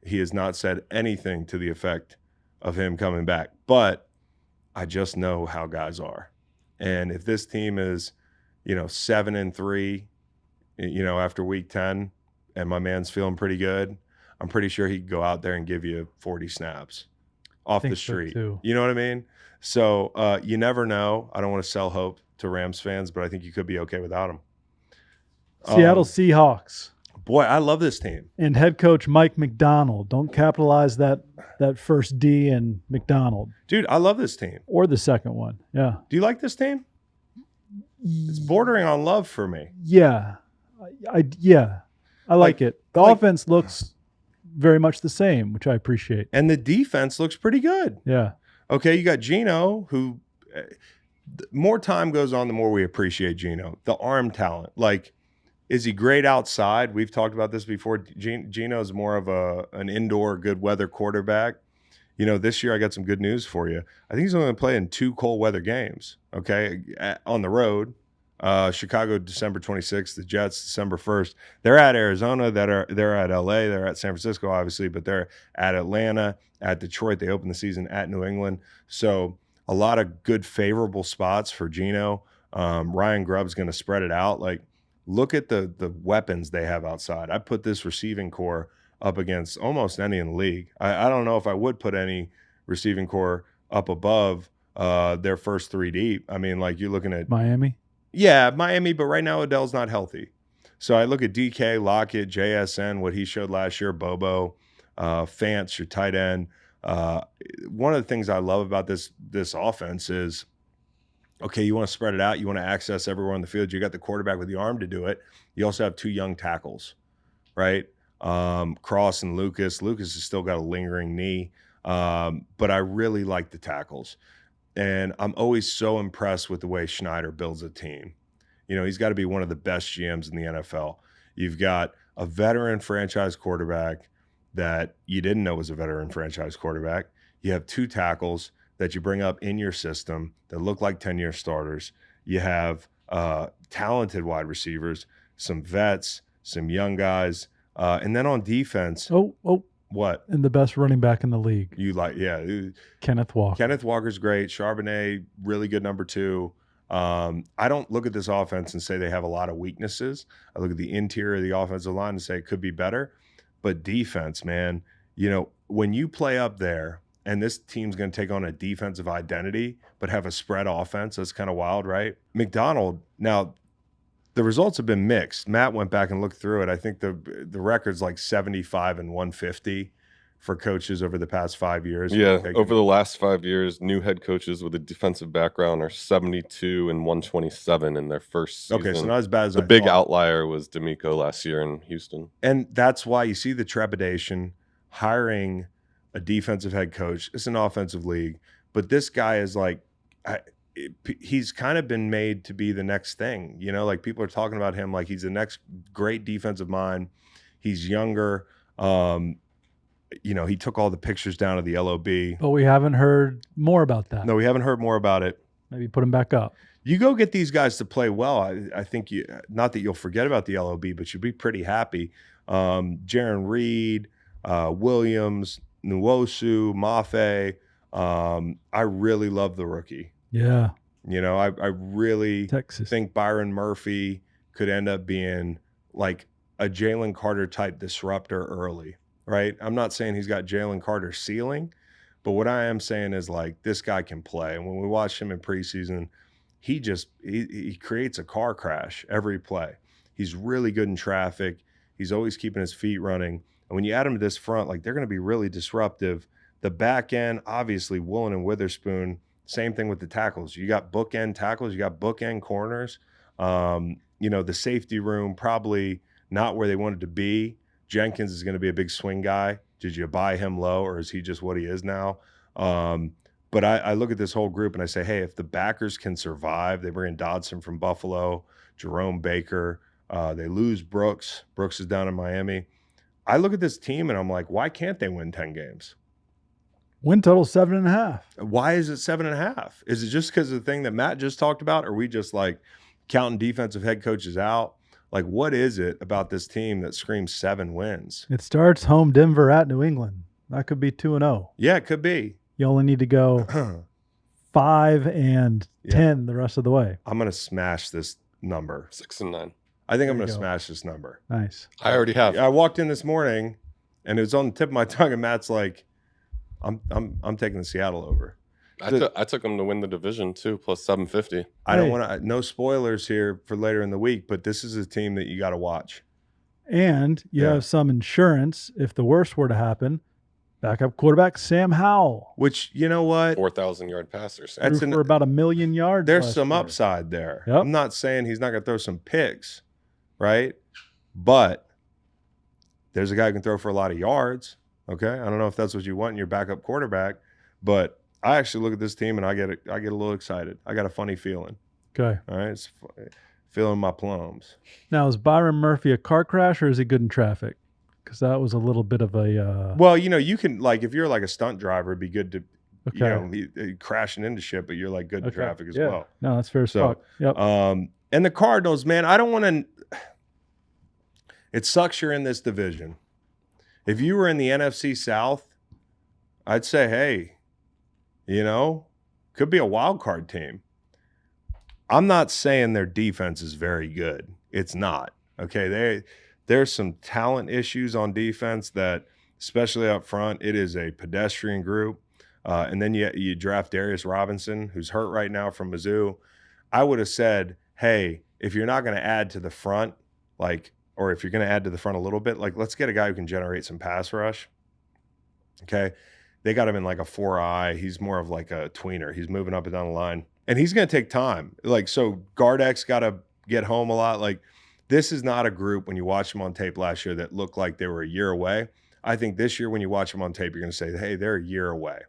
He has not said anything to the effect of him coming back. But I just know how guys are. And if this team is, 7-3, after week 10, and my man's feeling pretty good, I'm pretty sure he could go out there and give you 40 snaps off the street. So you know what I mean? So you never know. I don't want to sell hope to Rams fans, but I think you could be okay without him. Seattle Seahawks. Boy, I love this team. And head coach Mike McDonald. Don't capitalize that first D in McDonald. Dude, I love this team. Or the second one. Yeah. Do you like this team? It's bordering on love for me. Yeah. I like it. The offense looks very much the same, which I appreciate. And the defense looks pretty good. Yeah. Okay, you got Geno, who more time goes on, the more we appreciate Geno. The arm talent. Is he great outside? We've talked about this before. Geno's more of an indoor good weather quarterback. This year I got some good news for you. I think he's only going to play in 2 cold weather games, okay, on the road. Chicago, December 26th. The Jets, December 1st. They're at Arizona. They're at LA. They're at San Francisco, obviously, but they're at Atlanta, at Detroit. They open the season at New England. So a lot of good, favorable spots for Geno. Ryan Grubb's going to spread it out. Like, look at the weapons they have outside. I put this receiving core up against almost any in the league. I don't know if I would put any receiving core up above their first three deep. I mean, like, you're looking at Miami. Yeah, Miami, but right now Odell's not healthy. So I look at DK, Lockett, JSN, what he showed last year, Bobo, Fance, your tight end. One of the things I love about this offense is, okay, you want to spread it out. You want to access everywhere on the field. You got the quarterback with the arm to do it. You also have two young tackles, right? Cross and Lucas. Lucas has still got a lingering knee, but I really like the tackles. And I'm always so impressed with the way Schneider builds a team. You know, he's got to be one of the best GMs in the NFL. You've got a veteran franchise quarterback that you didn't know was a veteran franchise quarterback. You have two tackles that you bring up in your system that look like 10-year starters. You have talented wide receivers, some vets, some young guys. And then on defense, what? And the best running back in the league. You like, yeah. Kenneth Walker. Kenneth Walker's great. Charbonnet, really good number two. I don't look at this offense and say they have a lot of weaknesses. I look at the interior of the offensive line and say it could be better. But defense, man, you know, when you play up there and this team's going to take on a defensive identity but have a spread offense, that's kind of wild, right? McDonald, now, the results have been mixed. Matt went back and looked through it. I think the record's like 75 and 150 for coaches over the past 5 years. Yeah, over the last 5 years, new head coaches with a defensive background are 72 and 127 in their first season. Okay, so not as bad as the big outlier was D'Amico last year in Houston. And that's why you see the trepidation hiring a defensive head coach. It's an offensive league, but this guy is like, he's kind of been made to be the next thing. You know, like, people are talking about him like he's the next great defensive mind. He's younger. You know, he took all the pictures down of the LOB. But we haven't heard more about that. No, we haven't heard more about it. Maybe put him back up. You go get these guys to play well. I think not that you'll forget about the LOB, but you'll be pretty happy. Jaron Reed, Williams, Nwosu, Mafe. I really love the rookie. Yeah. You know, I really Texas. think Byron Murphy could end up being like a Jalen Carter type disruptor early, right? I'm not saying he's got Jalen Carter's ceiling, but what I am saying is, like, this guy can play. And when we watch him in preseason, he creates a car crash every play. He's really good in traffic. He's always keeping his feet running. And when you add him to this front, like, they're going to be really disruptive. The back end, obviously, Woolen and Witherspoon. Same thing with the tackles. You got bookend tackles. You got bookend corners. You know, the safety room, probably not where they wanted to be. Jenkins is going to be a big swing guy. Did you buy him low, or is he just what he is now? But I look at this whole group and I say, hey, if the backers can survive, they bring in Dodson from Buffalo, Jerome Baker. They lose Brooks. Brooks is down in Miami. I look at this team and I'm like, why can't they win 10 games? Win total 7.5. Why is it 7.5? Is it just because of the thing that Matt just talked about? Or are we just like counting defensive head coaches out? Like, what is it about this team that screams 7 wins? It starts home Denver at New England. That could be 2-0. Yeah, it could be. You only need to go 5 and 10 the rest of the way. I'm going to smash this number. 6 and 9. I think I'm going to smash this number. Nice. I already have. I walked in this morning and it was on the tip of my tongue, and Matt's like, I'm taking the Seattle over. I took them to win the division too, plus 750. I don't want to, no spoilers here for later in the week, but this is a team that you got to watch. And you have some insurance if the worst were to happen. Backup quarterback Sam Howell, Which, you know what? 4,000-yard passer. That's threw for about 1 million yards. There's last some year. upside there. Yep. I'm not saying he's not going to throw some picks, right? But there's a guy who can throw for a lot of yards. Okay, I don't know if that's what you want in your backup quarterback, but I actually look at this team and I get a little excited. I got a funny feeling. Okay. All right, it's feeling my plums. Now, is Byron Murphy a car crash or is he good in traffic? Because that was a little bit of a. Well, you know, you can, like, if you're like a stunt driver, it'd be good to, Okay. you know, he crashing into shit, but you're like good in traffic as well. No, that's fair as fuck. Yep. And the Cardinals, man, I don't want to. It sucks you're in this division. If you were in the NFC South, I'd say, hey, could be a wild card team. I'm not saying their defense is very good. It's not. Okay, there's some talent issues on defense that, especially up front, it is a pedestrian group. And then you draft Darius Robinson, who's hurt right now from Mizzou. I would have said, hey, if you're not going to add to the front, or if you're going to add to the front a little bit, let's get a guy who can generate some pass rush. Okay. They got him in like a 4-eye. He's more of like a tweener. He's moving up and down the line. And he's going to take time. So Gardeck's got to get home a lot. This is not a group, when you watch them on tape last year, that looked like they were a year away. I think this year, when you watch them on tape, you're going to say, hey, they're a year away.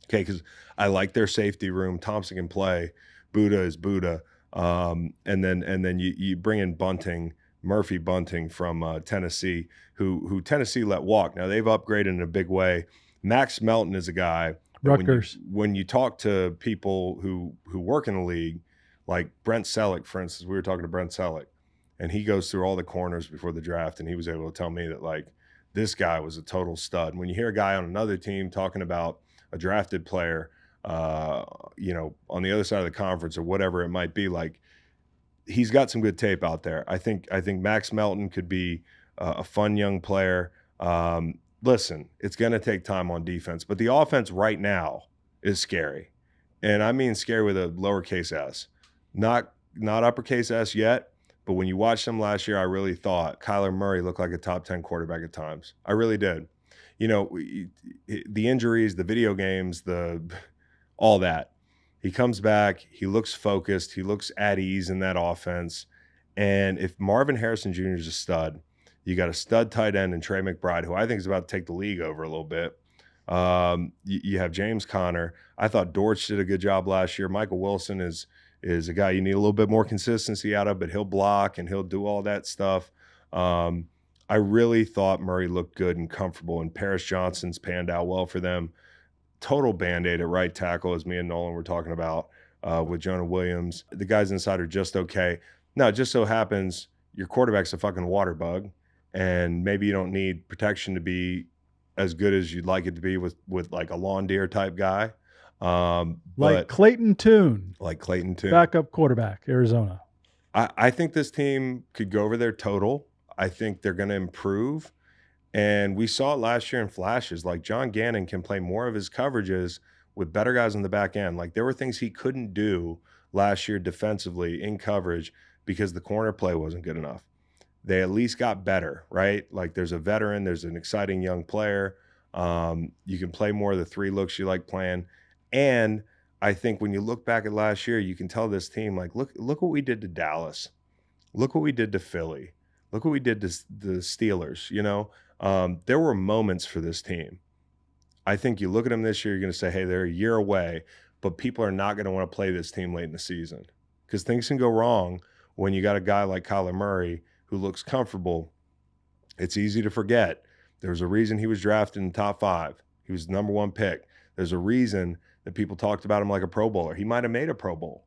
Okay, because I like their safety room. Thompson can play. Buddha is Buddha. And then you bring in Murphy Bunting from Tennessee, who Tennessee let walk. Now, they've upgraded in a big way. Max Melton is a guy. Rutgers. When you talk to people who work in the league, like Brent Selleck, for instance, we were talking to Brent Selleck, and he goes through all the corners before the draft, and he was able to tell me that, this guy was a total stud. When you hear a guy on another team talking about a drafted player, on the other side of the conference or whatever it might be, he's got some good tape out there. I think Max Melton could be a fun young player. Listen, it's going to take time on defense, but the offense right now is scary. And I mean scary with a lowercase s. Not uppercase S yet, but when you watched them last year, I really thought Kyler Murray looked like a top 10 quarterback at times. I really did. The injuries, the video games, all that. He comes back, he looks focused, he looks at ease in that offense. And if Marvin Harrison Jr. is a stud, you got a stud tight end in Trey McBride, who I think is about to take the league over a little bit. You have James Conner. I thought Dortch did a good job last year. Michael Wilson is a guy you need a little bit more consistency out of, but he'll block and he'll do all that stuff. I really thought Murray looked good and comfortable, and Paris Johnson's panned out well for them. Total Band-Aid at right tackle, as me and Nolan were talking about, with Jonah Williams. The guys inside are just okay. Now, it just so happens your quarterback's a fucking water bug, and maybe you don't need protection to be as good as you'd like it to be with like a lawn deer type guy. Like Clayton Tune. Backup quarterback, Arizona. I think this team could go over their total. I think they're going to improve. And we saw it last year in flashes. John Gannon can play more of his coverages with better guys on the back end. There were things he couldn't do last year defensively in coverage because the corner play wasn't good enough. They at least got better, right? There's a veteran, there's an exciting young player. You can play more of the 3 looks you like playing. And I think when you look back at last year, you can tell this team, look what we did to Dallas. Look what we did to Philly. Look what we did to the Steelers, There were moments for this team. I think you look at them this year, you're going to say, hey, they're a year away, but people are not going to want to play this team late in the season because things can go wrong when you got a guy like Kyler Murray who looks comfortable. It's easy to forget. There's a reason he was drafted in the top 5. He was the number 1 pick. There's a reason that people talked about him like a Pro Bowler. He might have made a Pro Bowl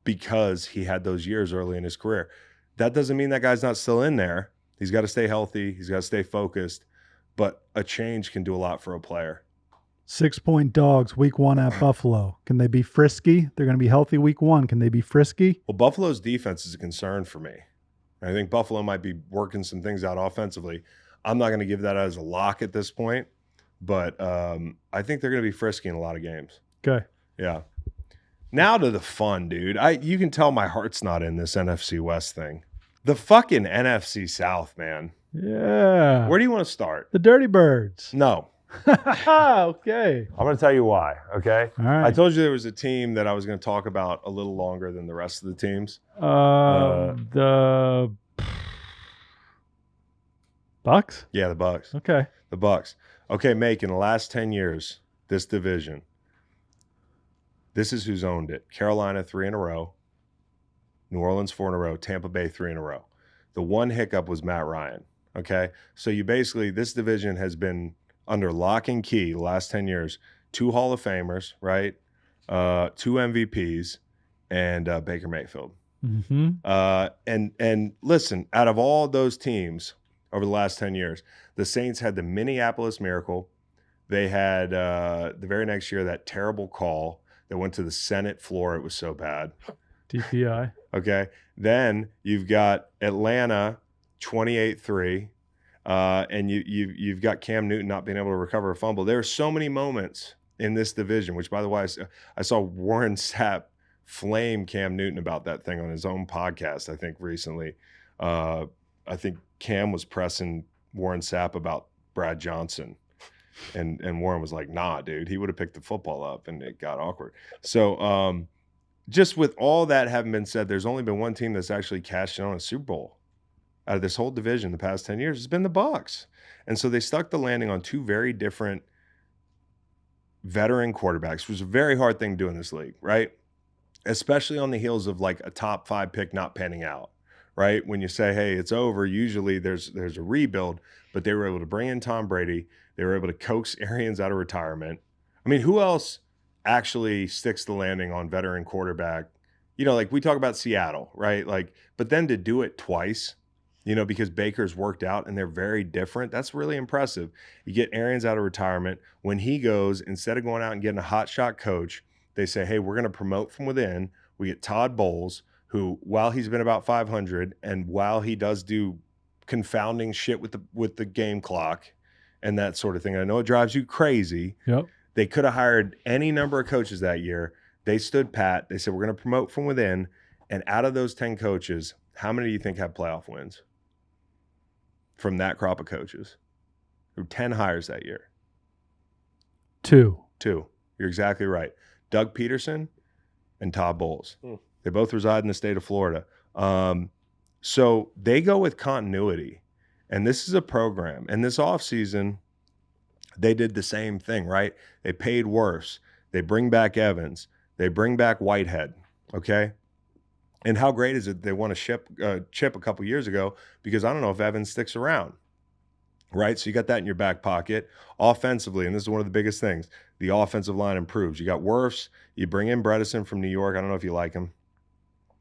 because he had those years early in his career. That doesn't mean that guy's not still in there. He's got to stay healthy. He's got to stay focused. But a change can do a lot for a player. 6-point dogs week 1 at Buffalo. Can they be frisky? They're going to be healthy week 1. Can they be frisky? Well, Buffalo's defense is a concern for me. I think Buffalo might be working some things out offensively. I'm not going to give that as a lock at this point, but I think they're going to be frisky in a lot of games. Okay. Yeah. Now to the fun, dude. You can tell my heart's not in this NFC West thing. The fucking NFC South, man. Yeah. Where do you want to start? The Dirty Birds. No. Okay. I'm going to tell you why, okay? All right. I told you there was a team that I was going to talk about a little longer than the rest of the teams. The Bucks? Yeah, the Bucks. Okay. The Bucks. Okay, Make, in the last 10 years, this division, this is who's owned it. Carolina 3 in a row. New Orleans 4 in a row. Tampa Bay 3 in a row. The one hiccup was Matt Ryan. Okay. So this division has been under lock and key the last 10 years. 2 Hall of Famers, right? 2 MVPs and Baker Mayfield. Mm-hmm. And listen, out of all those teams over the last 10 years, the Saints had the Minneapolis Miracle. They had the very next year that terrible call that went to the Senate floor. It was so bad. DPI. Okay. Then you've got Atlanta 28-3. And you've got Cam Newton not being able to recover a fumble. There are so many moments in this division, which, by the way, I saw Warren Sapp flame Cam Newton about that thing on his own podcast, I think, recently. I think Cam was pressing Warren Sapp about Brad Johnson. And Warren was like, nah, dude, he would have picked the football up, and it got awkward. So just with all that having been said, there's only been one team that's actually cashed in on a Super Bowl out of this whole division the past 10 years. It's been the Bucs. And so they stuck the landing on two very different veteran quarterbacks, which was a very hard thing to do in this league, right? Especially on the heels of like a top 5 pick not panning out, right? When you say, hey, it's over, usually there's a rebuild, but they were able to bring in Tom Brady. They were able to coax Arians out of retirement. I mean, who else actually sticks the landing on veteran quarterback? You know, like we talk about Seattle, right? Like, but then to do it twice, you know, because Baker's worked out and they're very different. That's really impressive. You get Arians out of retirement. When he goes, instead of going out and getting a hotshot coach, they say, hey, we're going to promote from within. We get Todd Bowles, who, while he's been about 500 and while he does do confounding shit with the game clock and that sort of thing, I know it drives you crazy. Yep. They could have hired any number of coaches that year. They stood pat. They said, we're going to promote from within. And out of those 10 coaches, how many do you think have playoff wins? From that crop of coaches, who 10 hires that year? 2. You're exactly right. Doug Peterson and Todd Bowles. They both reside in the state of Florida. So they go with continuity. And this is a program. And this offseason, they did the same thing, right? They paid worse. They bring back Evans. They bring back Whitehead, okay? And how great is it they won a chip a couple years ago, because I don't know if Evans sticks around, right? So you got that in your back pocket. Offensively, and this is one of the biggest things, the offensive line improves. You got Wirfs. You bring in Bredesen from New York. I don't know if you like him.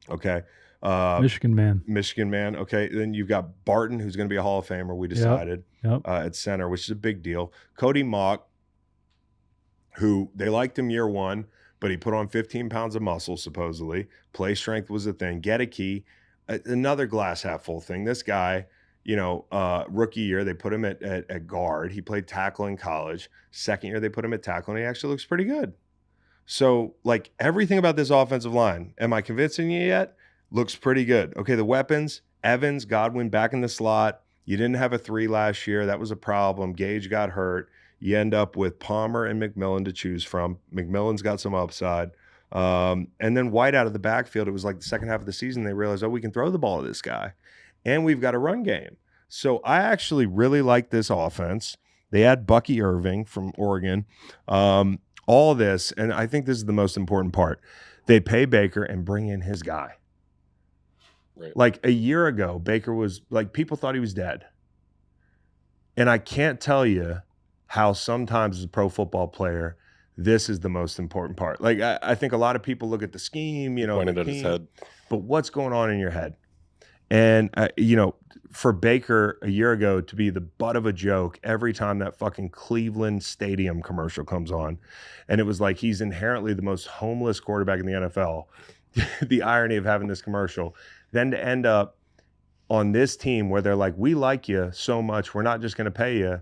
Okay. Michigan man. Okay. Then you've got Barton, who's going to be a Hall of Famer, we decided, at center, which is a big deal. Cody Mock, who they liked him year one, but he put on 15 pounds of muscle, supposedly. Play strength was a thing. Gedeke, another glass half full thing. This guy, you know, rookie year, they put him at guard. He played tackle in college. Second year, they put him at tackle, and he actually looks pretty good. So, like, everything about this offensive line, am I convincing you yet? Looks pretty good. Okay, the weapons, Evans, Godwin back in the slot. You didn't have a 3 last year. That was a problem. Gage got hurt. You end up with Palmer and McMillan to choose from. McMillan's got some upside. And then White out of the backfield. It was like the second half of the season, they realized, oh, we can throw the ball to this guy. And we've got a run game. So I actually really like this offense. They had Bucky Irving from Oregon. All this, and I think this is the most important part. They pay Baker and bring in his guy. Right. Like a year ago, Baker was like, people thought he was dead. And I can't tell you how sometimes as a pro football player, this is the most important part. Like, I think a lot of people look at the scheme, you know, Pointed at his head. but what's going on in your head? And, you know, for Baker a year ago to be the butt of a joke every time that fucking Cleveland Stadium commercial comes on, and it was like he's inherently the most homeless quarterback in the NFL, the irony of having this commercial, then to end up on this team where they're like, we like you so much, we're not just going to pay you.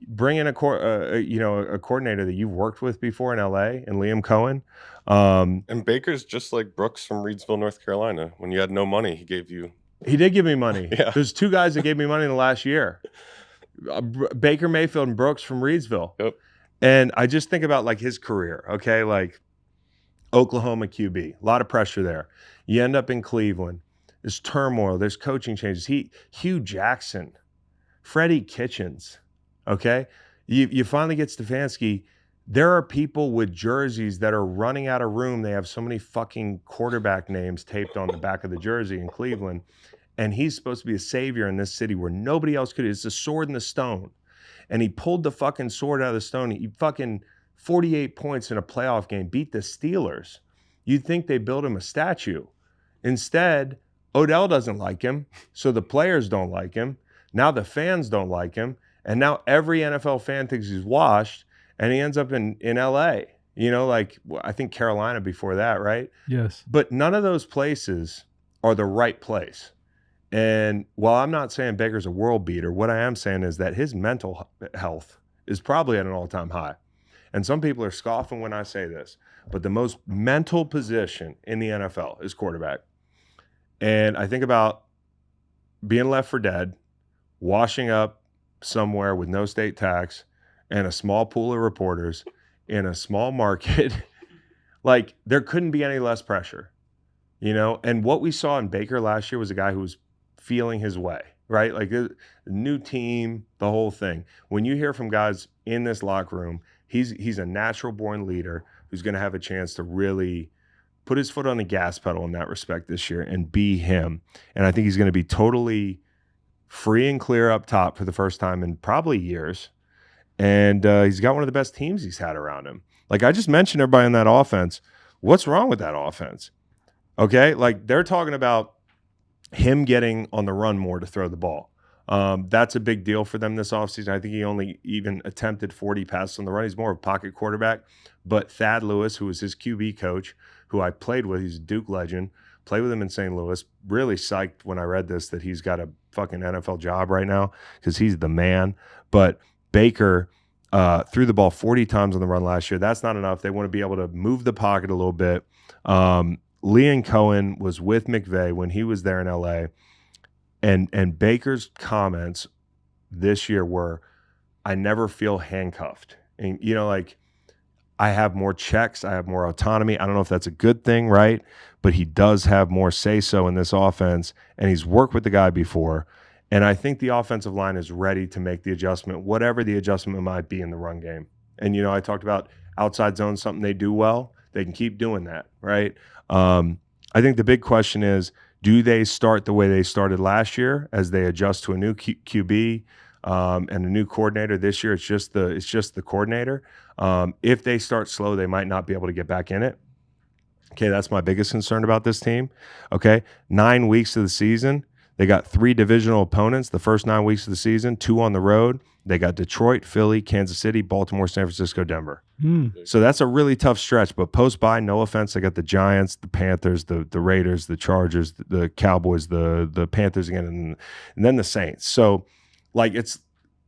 Bring in a coordinator that you've worked with before in LA, and Liam Cohen. And Baker's just like Brooks from Reidsville, North Carolina. When you had no money, he gave you. He did give me money. Yeah. There's 2 guys that gave me money in the last year. Baker Mayfield and Brooks from Reidsville. Yep. And I just think about like his career, okay? Like Oklahoma QB, a lot of pressure there. You end up in Cleveland. There's turmoil. There's coaching changes. Hugh Jackson, Freddie Kitchens, okay? You finally get Stefanski. There are people with jerseys that are running out of room. They have so many fucking quarterback names taped on the back of the jersey in Cleveland. And he's supposed to be a savior in this city where nobody else could. It's the sword and the stone. And he pulled the fucking sword out of the stone. He fucking 48 points in a playoff game, beat the Steelers. You'd think they built him a statue. Instead, Odell doesn't like him, so the players don't like him. Now the fans don't like him, and now every NFL fan thinks he's washed, and he ends up in LA. You know, like I think Carolina before that, right? Yes. But none of those places are the right place. And while I'm not saying Baker's a world beater, what I am saying is that his mental health is probably at an all-time high. And some people are scoffing when I say this, but the most mental position in the NFL is quarterback. And I think about being left for dead, washing up somewhere with no state tax and a small pool of reporters in a small market. Like, there couldn't be any less pressure, you know? And what we saw in Baker last year was a guy who was feeling his way, right? Like the new team, the whole thing. When you hear from guys in this locker room, he's a natural born leader who's going to have a chance to really put his foot on the gas pedal in that respect this year and be him. And I think he's going to be totally free and clear up top for the first time in probably years. And he's got one of the best teams he's had around him. Like I just mentioned everybody in that offense. What's wrong with that offense? Okay, like they're talking about him getting on the run more to throw the ball. That's a big deal for them this offseason. I think he only even attempted 40 passes on the run. He's more of a pocket quarterback. But Thad Lewis, who was his QB coach, who I played with, he's a Duke legend, played with him in St. Louis, really psyched when I read this that he's got a fucking NFL job right now because he's the man. But Baker threw the ball 40 times on the run last year. That's not enough. They want to be able to move the pocket a little bit. Liam Cohen was with McVay when he was there in LA. And Baker's comments this year were, I never feel handcuffed. And, you know, like, I have more checks. I have more autonomy. I don't know if that's a good thing, right? But he does have more say-so in this offense, and he's worked with the guy before. And I think the offensive line is ready to make the adjustment, whatever the adjustment might be in the run game. And, you know, I talked about outside zone, something they do well. They can keep doing that, right? I think the big question is, do they start the way they started last year as they adjust to a new QB and a new coordinator? This year, it's just the coordinator. If they start slow, they might not be able to get back in it. Okay, that's my biggest concern about this team. Okay, 9 weeks of the season. They got 3 divisional opponents the first 9 weeks of the season, 2 on the road. They got Detroit, Philly, Kansas City, Baltimore, San Francisco, Denver. So that's a really tough stretch. But post-bye, no offense, they got the Giants, the Panthers, the Raiders, the Chargers, the Cowboys, the Panthers again, and then the Saints. So, like, it's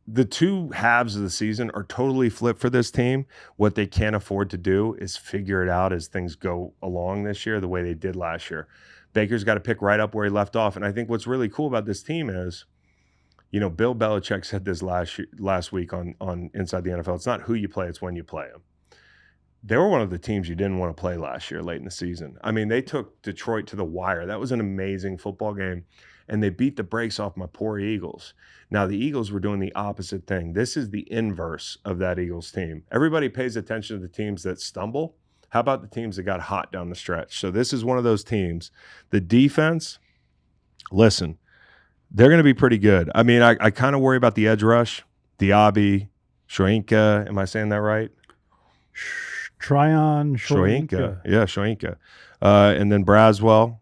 the 2 halves of the season are totally flipped for this team. What they can't afford to do is figure it out as things go along this year the way they did last year. Baker's got to pick right up where he left off. And I think what's really cool about this team is, you know, Bill Belichick said this last week on Inside the NFL. It's not who you play, it's when you play them. They were one of the teams you didn't want to play last year late in the season. I mean, they took Detroit to the wire. That was an amazing football game. And they beat the brakes off my poor Eagles. Now, the Eagles were doing the opposite thing. This is the inverse of that Eagles team. Everybody pays attention to the teams that stumble. How about the teams that got hot down the stretch? So this is one of those teams. The defense, listen, they're going to be pretty good. I mean, I kind of worry about the edge rush. Diaby, Shoyinka. Am I saying that right? Tryon Shoyinka. Yeah, Shoyinka. And then Braswell,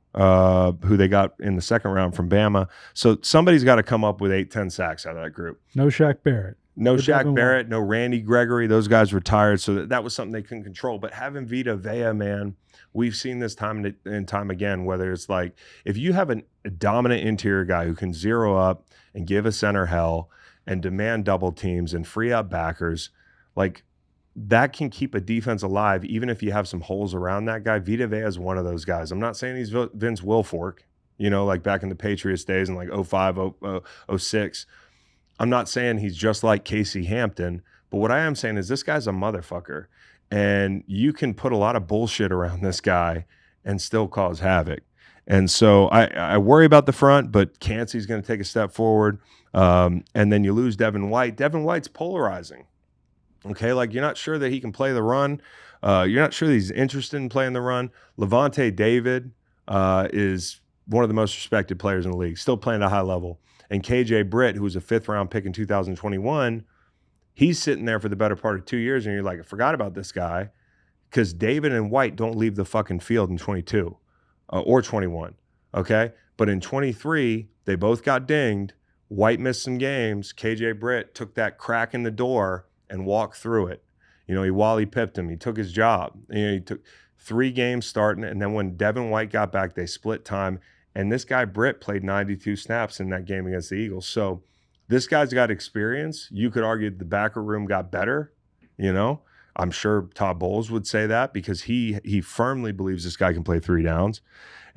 who they got in the second round from Bama. So somebody's got to come up with 8-10 sacks out of that group. No Shaq Barrett. No Shaq Barrett, no Randy Gregory. Those guys retired, so that was something they couldn't control. But having Vita Vea, man, we've seen this time and time again, whether it's like if you have a dominant interior guy who can zero up and give a center hell and demand double teams and free up backers, like that can keep a defense alive even if you have some holes around that guy. Vita Vea is one of those guys. I'm not saying he's Vince Wilfork, you know, like back in the Patriots days in like 05, 06. I'm not saying he's just like Casey Hampton, but what I am saying is this guy's a motherfucker, and you can put a lot of bullshit around this guy and still cause havoc. And so I worry about the front, but Cansey's going to take a step forward, and then you lose Devin White. Devin White's polarizing. Okay, like you're not sure that he can play the run. You're not sure that he's interested in playing the run. Levante David is one of the most respected players in the league, still playing at a high level. And KJ Britt, who was a 5th-round pick in 2021, he's sitting there for the better part of 2 years, and you're like, I forgot about this guy, because David and White don't leave the fucking field in 22 or 21. Okay. But in 23, they both got dinged. White missed some games. KJ Britt took that crack in the door and walked through it. You know, he Wally pipped him. He took his job. You know, he took 3 games starting, and then when Devin White got back, they split time. And this guy Britt played 92 snaps in that game against the Eagles. So this guy's got experience. You could argue the backer room got better. You know, I'm sure Todd Bowles would say that because he firmly believes this guy can play 3 downs.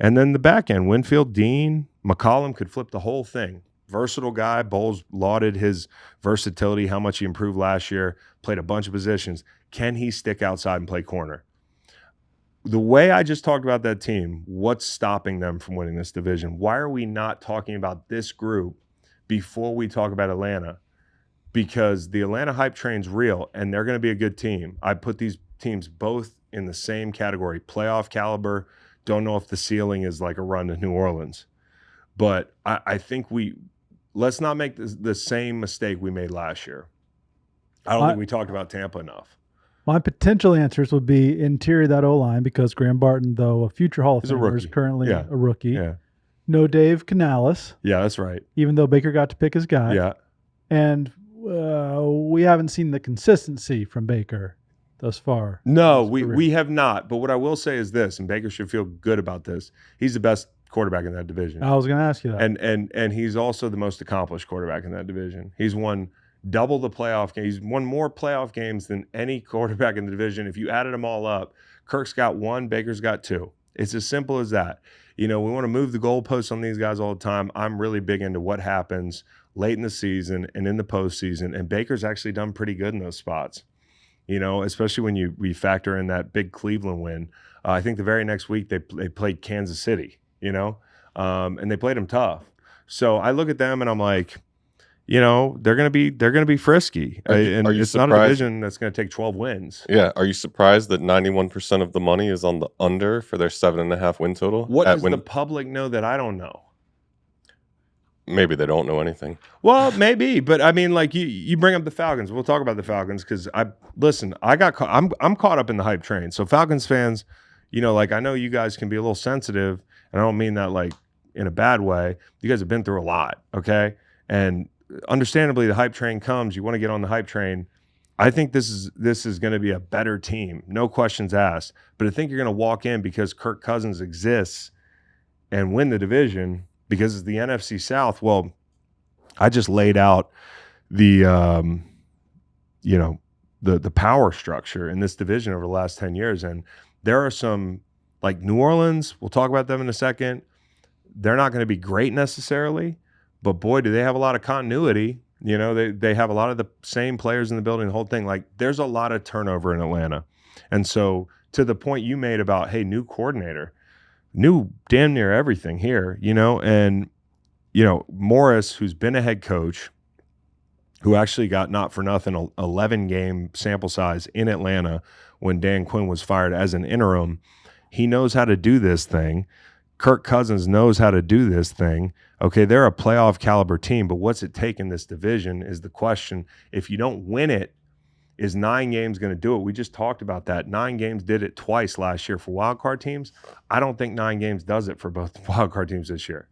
And then the back end, Winfield, Dean, McCollum could flip the whole thing. Versatile guy. Bowles lauded his versatility, how much he improved last year, played a bunch of positions. Can he stick outside and play corner? The way I just talked about that team, what's stopping them from winning this division? Why are we not talking about this group before we talk about Atlanta? Because the Atlanta hype train's real, and they're going to be a good team. I put these teams both in the same category, playoff caliber. Don't know if the ceiling is like a run to New Orleans. But I think let's not make the same mistake we made last year. I don't think we talked about Tampa enough. My potential answers would be interior that O-line because Graham Barton, though a future Hall of Famer, is currently a rookie. Yeah. No Dave Canales. Yeah, that's right. Even though Baker got to pick his guy. Yeah. And we haven't seen the consistency from Baker thus far. No, we have not. But what I will say is this, and Baker should feel good about this. He's the best quarterback in that division. I was going to ask you that. And he's also the most accomplished quarterback in that division. He's won double the playoff games. He's won more playoff games than any quarterback in the division. If you added them all up, Kirk's got 1, Baker's got 2. It's as simple as that. You know, we want to move the goalposts on these guys all the time. I'm really big into what happens late in the season and in the postseason, and Baker's actually done pretty good in those spots. You know, especially when we factor in that big Cleveland win. I think the very next week they played Kansas City, you know, and they played them tough. So I look at them and I'm like, you know, they're gonna be frisky, and it's not a division that's gonna take 12 wins. Yeah, are you surprised that 91% of the money is on the under for their 7.5 win total? What does the public know that I don't know? Maybe they don't know anything. Well, maybe, but I mean, like you bring up the Falcons. We'll talk about the Falcons because I'm caught up in the hype train. So Falcons fans, you know, like I know you guys can be a little sensitive, and I don't mean that like in a bad way. You guys have been through a lot, okay? And understandably, the hype train comes. You want to get on the hype train. I think this is going to be a better team, no questions asked. But I think you're going to walk in because Kirk Cousins exists and win the division because it's the NFC South. Well, I just laid out the the power structure in this division over the last 10 years, and there are some like New Orleans. We'll talk about them in a second. They're not going to be great necessarily. But boy, do they have a lot of continuity. You know, they have a lot of the same players in the building, the whole thing. Like, there's a lot of turnover in Atlanta. And so to the point you made about, hey, new coordinator, new damn near everything here, you know, and, you know, Morris, who's been a head coach, who actually got not for nothing 11-game sample size in Atlanta when Dan Quinn was fired as an interim. He knows how to do this thing. Kirk Cousins knows how to do this thing. Okay, they're a playoff caliber team, but what's it take in this division is the question. If you don't win it, is 9 games going to do it? We just talked about that. 9 games did it twice last year for wildcard teams. I don't think 9 games does it for both wildcard teams this year.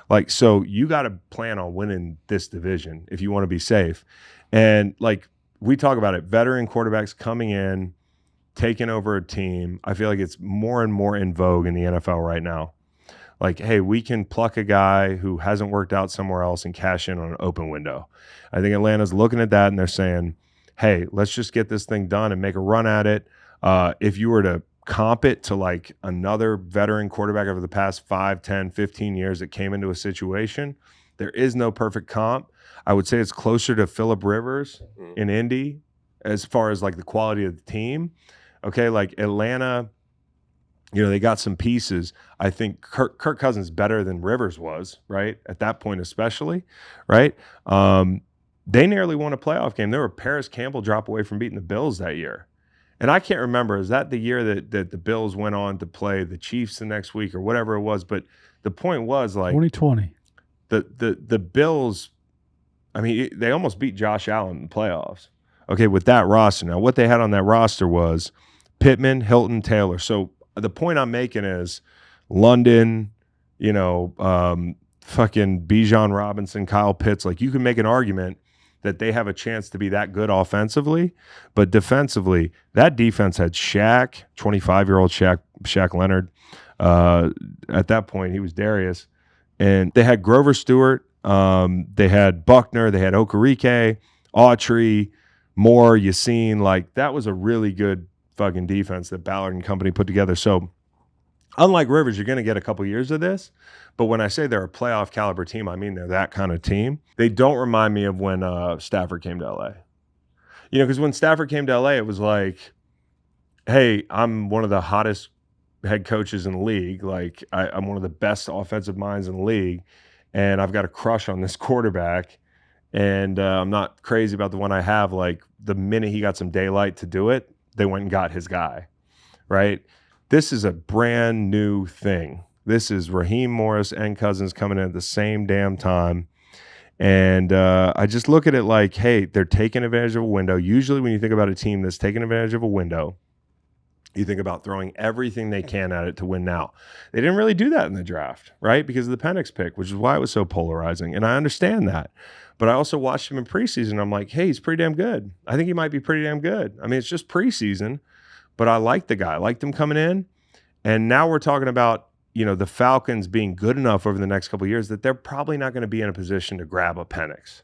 Like, so you got to plan on winning this division if you want to be safe. And like we talk about it, veteran quarterbacks coming in, taking over a team. I feel like it's more and more in vogue in the NFL right now. Like, hey, we can pluck a guy who hasn't worked out somewhere else and cash in on an open window. I think Atlanta's looking at that and they're saying, hey, let's just get this thing done and make a run at it. If you were to comp it to like another veteran quarterback over the past 5, 10, 15 years that came into a situation, there is no perfect comp. I would say it's closer to Phillip Rivers in Indy as far as like the quality of the team. Okay, like Atlanta, you know, they got some pieces. I think Kirk Cousins better than Rivers was, right? At that point especially, right? They nearly won a playoff game. There were Paris Campbell drop away from beating the Bills that year. And I can't remember, is that the year that the Bills went on to play the Chiefs the next week or whatever it was? But the point was like 2020. The Bills, I mean, they almost beat Josh Allen in the playoffs. Okay, with that roster. Now, what they had on that roster was Pittman, Hilton, Taylor. So the point I'm making is London, fucking Bijan Robinson, Kyle Pitts. Like, you can make an argument that they have a chance to be that good offensively, but defensively, that defense had Shaq, 25-year-old Shaq Leonard. At that point, he was Darius. And they had Grover Stewart. They had Buckner. They had Okereke, Autry, Moore, Yassine. Like, that was a really good fucking defense that Ballard and company put together. So, unlike Rivers, you're going to get a couple years of this. But when I say they're a playoff caliber team, I mean they're that kind of team. They don't remind me of when Stafford came to LA. Because when Stafford came to LA, it was like, hey, I'm one of the hottest head coaches in the league. Like, I'm one of the best offensive minds in the league. And I've got a crush on this quarterback. And I'm not crazy about the one I have. Like, the minute he got some daylight to do it, they went and got his guy, right? This is a brand new thing. This is Raheem Morris and Cousins coming in at the same damn time. And I just look at it like, hey, they're taking advantage of a window. Usually when you think about a team that's taking advantage of a window, you think about throwing everything they can at it to win now. They didn't really do that in the draft, right? Because of the Penix pick, which is why it was so polarizing. And I understand that. But I also watched him in preseason. I'm like, hey, he's pretty damn good. I think he might be pretty damn good. I mean, it's just preseason, but I like the guy. I liked him coming in. And now we're talking about, the Falcons being good enough over the next couple of years that they're probably not going to be in a position to grab a Penix.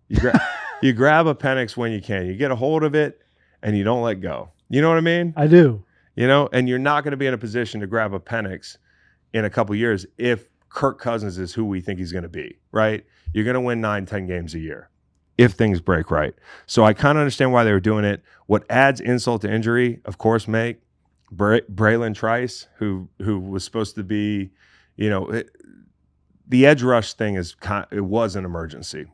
You grab a Penix when you can. You get a hold of it and you don't let go. You know what I mean? I do. And you're not going to be in a position to grab a Penix in a couple of years if Kirk Cousins is who we think he's going to be, right? You're going to win 9-10 games a year if things break right. So I kind of understand why they were doing it. What adds insult to injury, of course, Braylon Trice, who was supposed to be, the edge rush thing it was an emergency.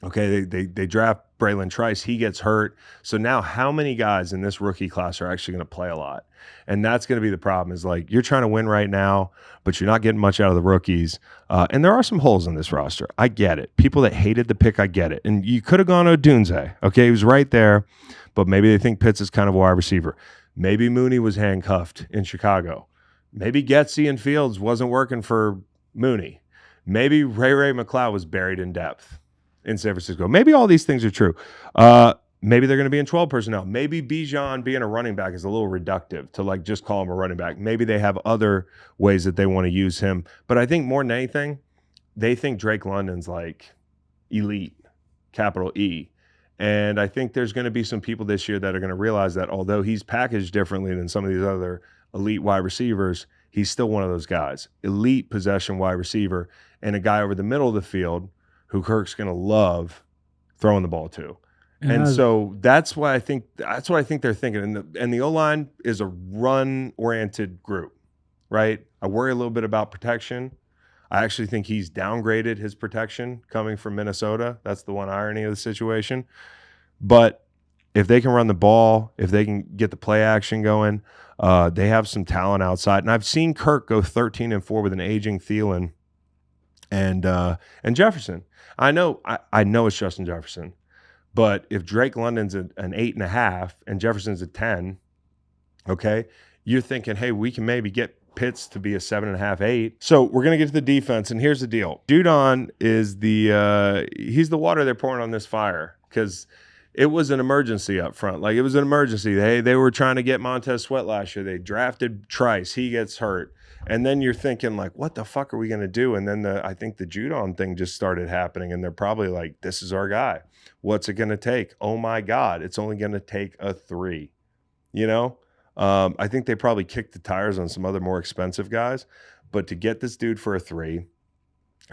Okay, they draft Braylon Trice, he gets hurt. So now how many guys in this rookie class are actually going to play a lot? And that's going to be the problem is like you're trying to win right now, but you're not getting much out of the rookies. And there are some holes in this roster. I get it. People that hated the pick, I get it. And you could have gone Odunze. Okay, he was right there, but maybe they think Pitts is kind of a wide receiver. Maybe Mooney was handcuffed in Chicago. Maybe Getsy and Fields wasn't working for Mooney. Maybe Ray McLeod was buried in depth in San Francisco. Maybe all these things are true. Maybe they're going to be in 12 personnel. Maybe Bijan being a running back is a little reductive to like just call him a running back. Maybe they have other ways that they want to use him. But I think more than anything, they think Drake London's like elite, capital E. And I think there's going to be some people this year that are going to realize that although he's packaged differently than some of these other elite wide receivers, he's still one of those guys. Elite possession wide receiver and a guy over the middle of the field who Kirk's going to love throwing the ball to. And so that's what I think they're thinking. And the O-line is a run-oriented group, right? I worry a little bit about protection. I actually think he's downgraded his protection coming from Minnesota. That's the one irony of the situation. But if they can run the ball, if they can get the play action going, they have some talent outside. And I've seen Kirk go 13-4 with an aging Thielen and Jefferson. I know it's Justin Jefferson. But if Drake London's an 8.5 and Jefferson's a 10, okay, you're thinking, hey, we can maybe get Pitts to be a 7.5, 8. So we're going to get to the defense, and here's the deal. Judon is he's the water they're pouring on this fire because it was an emergency up front. Like, it was an emergency. They were trying to get Montez Sweat last year. They drafted Trice. He gets hurt. And then you're thinking, like, what the fuck are we going to do? And then I think the Judon thing just started happening, and they're probably like, this is our guy. What's it going to take? Oh, my God, it's only going to take a 3, I think they probably kicked the tires on some other more expensive guys. But to get this dude for a 3,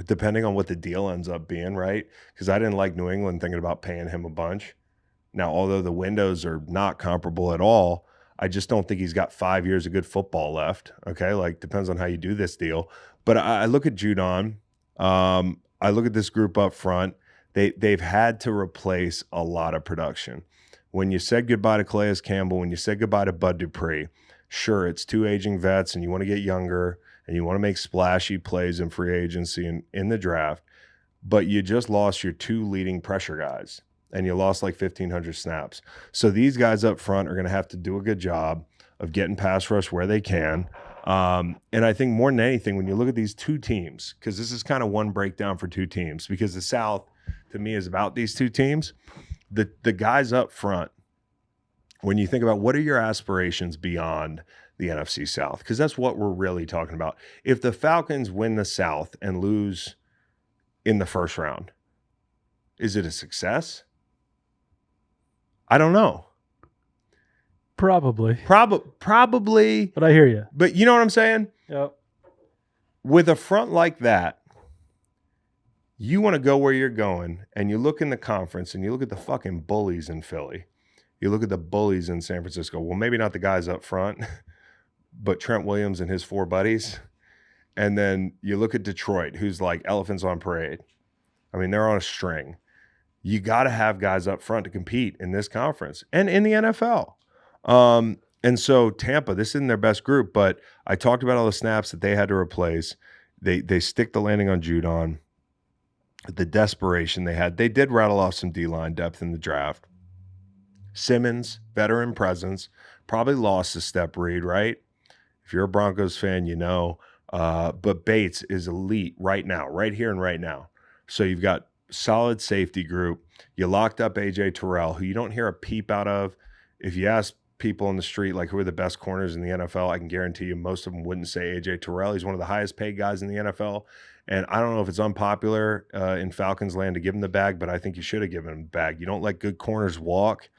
depending on what the deal ends up being, right? Because I didn't like New England thinking about paying him a bunch. Now, although the windows are not comparable at all, I just don't think he's got 5 years of good football left. Okay, like depends on how you do this deal. But I look at Judon. I look at this group up front. They've had to replace a lot of production. When you said goodbye to Calais Campbell, when you said goodbye to Bud Dupree, sure, it's 2 aging vets and you want to get younger and you want to make splashy plays in free agency and in the draft, but you just lost your 2 leading pressure guys and you lost like 1,500 snaps. So these guys up front are going to have to do a good job of getting pass rush where they can. And I think more than anything, when you look at these two teams, because this is kind of one breakdown for two teams, because the South, to me, is about these two teams. The guys up front, when you think about what are your aspirations beyond the NFC South, because that's what we're really talking about. If the Falcons win the South and lose in the first round, is it a success? I don't know. Probably. Probably. But I hear you. But you know what I'm saying? Yep. With a front like that, you want to go where you're going, and you look in the conference and you look at the fucking bullies in Philly. You look at the bullies in San Francisco. Well, maybe not the guys up front, but Trent Williams and his four buddies. And then you look at Detroit, who's like elephants on parade. I mean, they're on a string. You got to have guys up front to compete in this conference and in the NFL. And so Tampa, this isn't their best group, but I talked about all the snaps that they had to replace. They stick the landing on Judon. The desperation they had. They did rattle off some D-line depth in the draft. Simmons, veteran presence, probably lost a step, Reed, right? If you're a Broncos fan, you know. But Bates is elite right now, right here and right now. So you've got solid safety group. You locked up A.J. Terrell, who you don't hear a peep out of. If you ask people on the street, like, who are the best corners in the NFL, I can guarantee you most of them wouldn't say A.J. Terrell. He's one of the highest paid guys in the NFL. And I don't know if it's unpopular in Falcons land to give him the bag, but I think you should have given him the bag. You don't let good corners walk.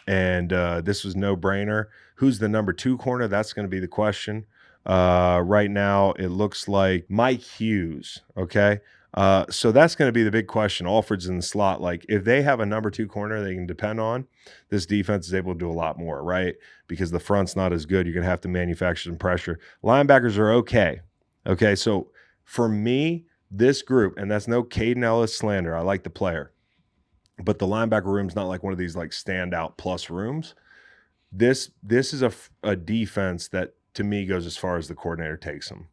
And this was no-brainer. Who's the number 2 corner? That's going to be the question. Right now, it looks like Mike Hughes, okay? So that's going to be the big question. Alford's in the slot. Like, if they have a number 2 corner they can depend on, this defense is able to do a lot more, right? Because the front's not as good. You're going to have to manufacture some pressure. Linebackers are okay. Okay, so for me, this group, and that's no Caden Ellis slander. I like the player. But the linebacker room's not like one of these like standout plus rooms. This is a defense that, to me, goes as far as the coordinator takes them.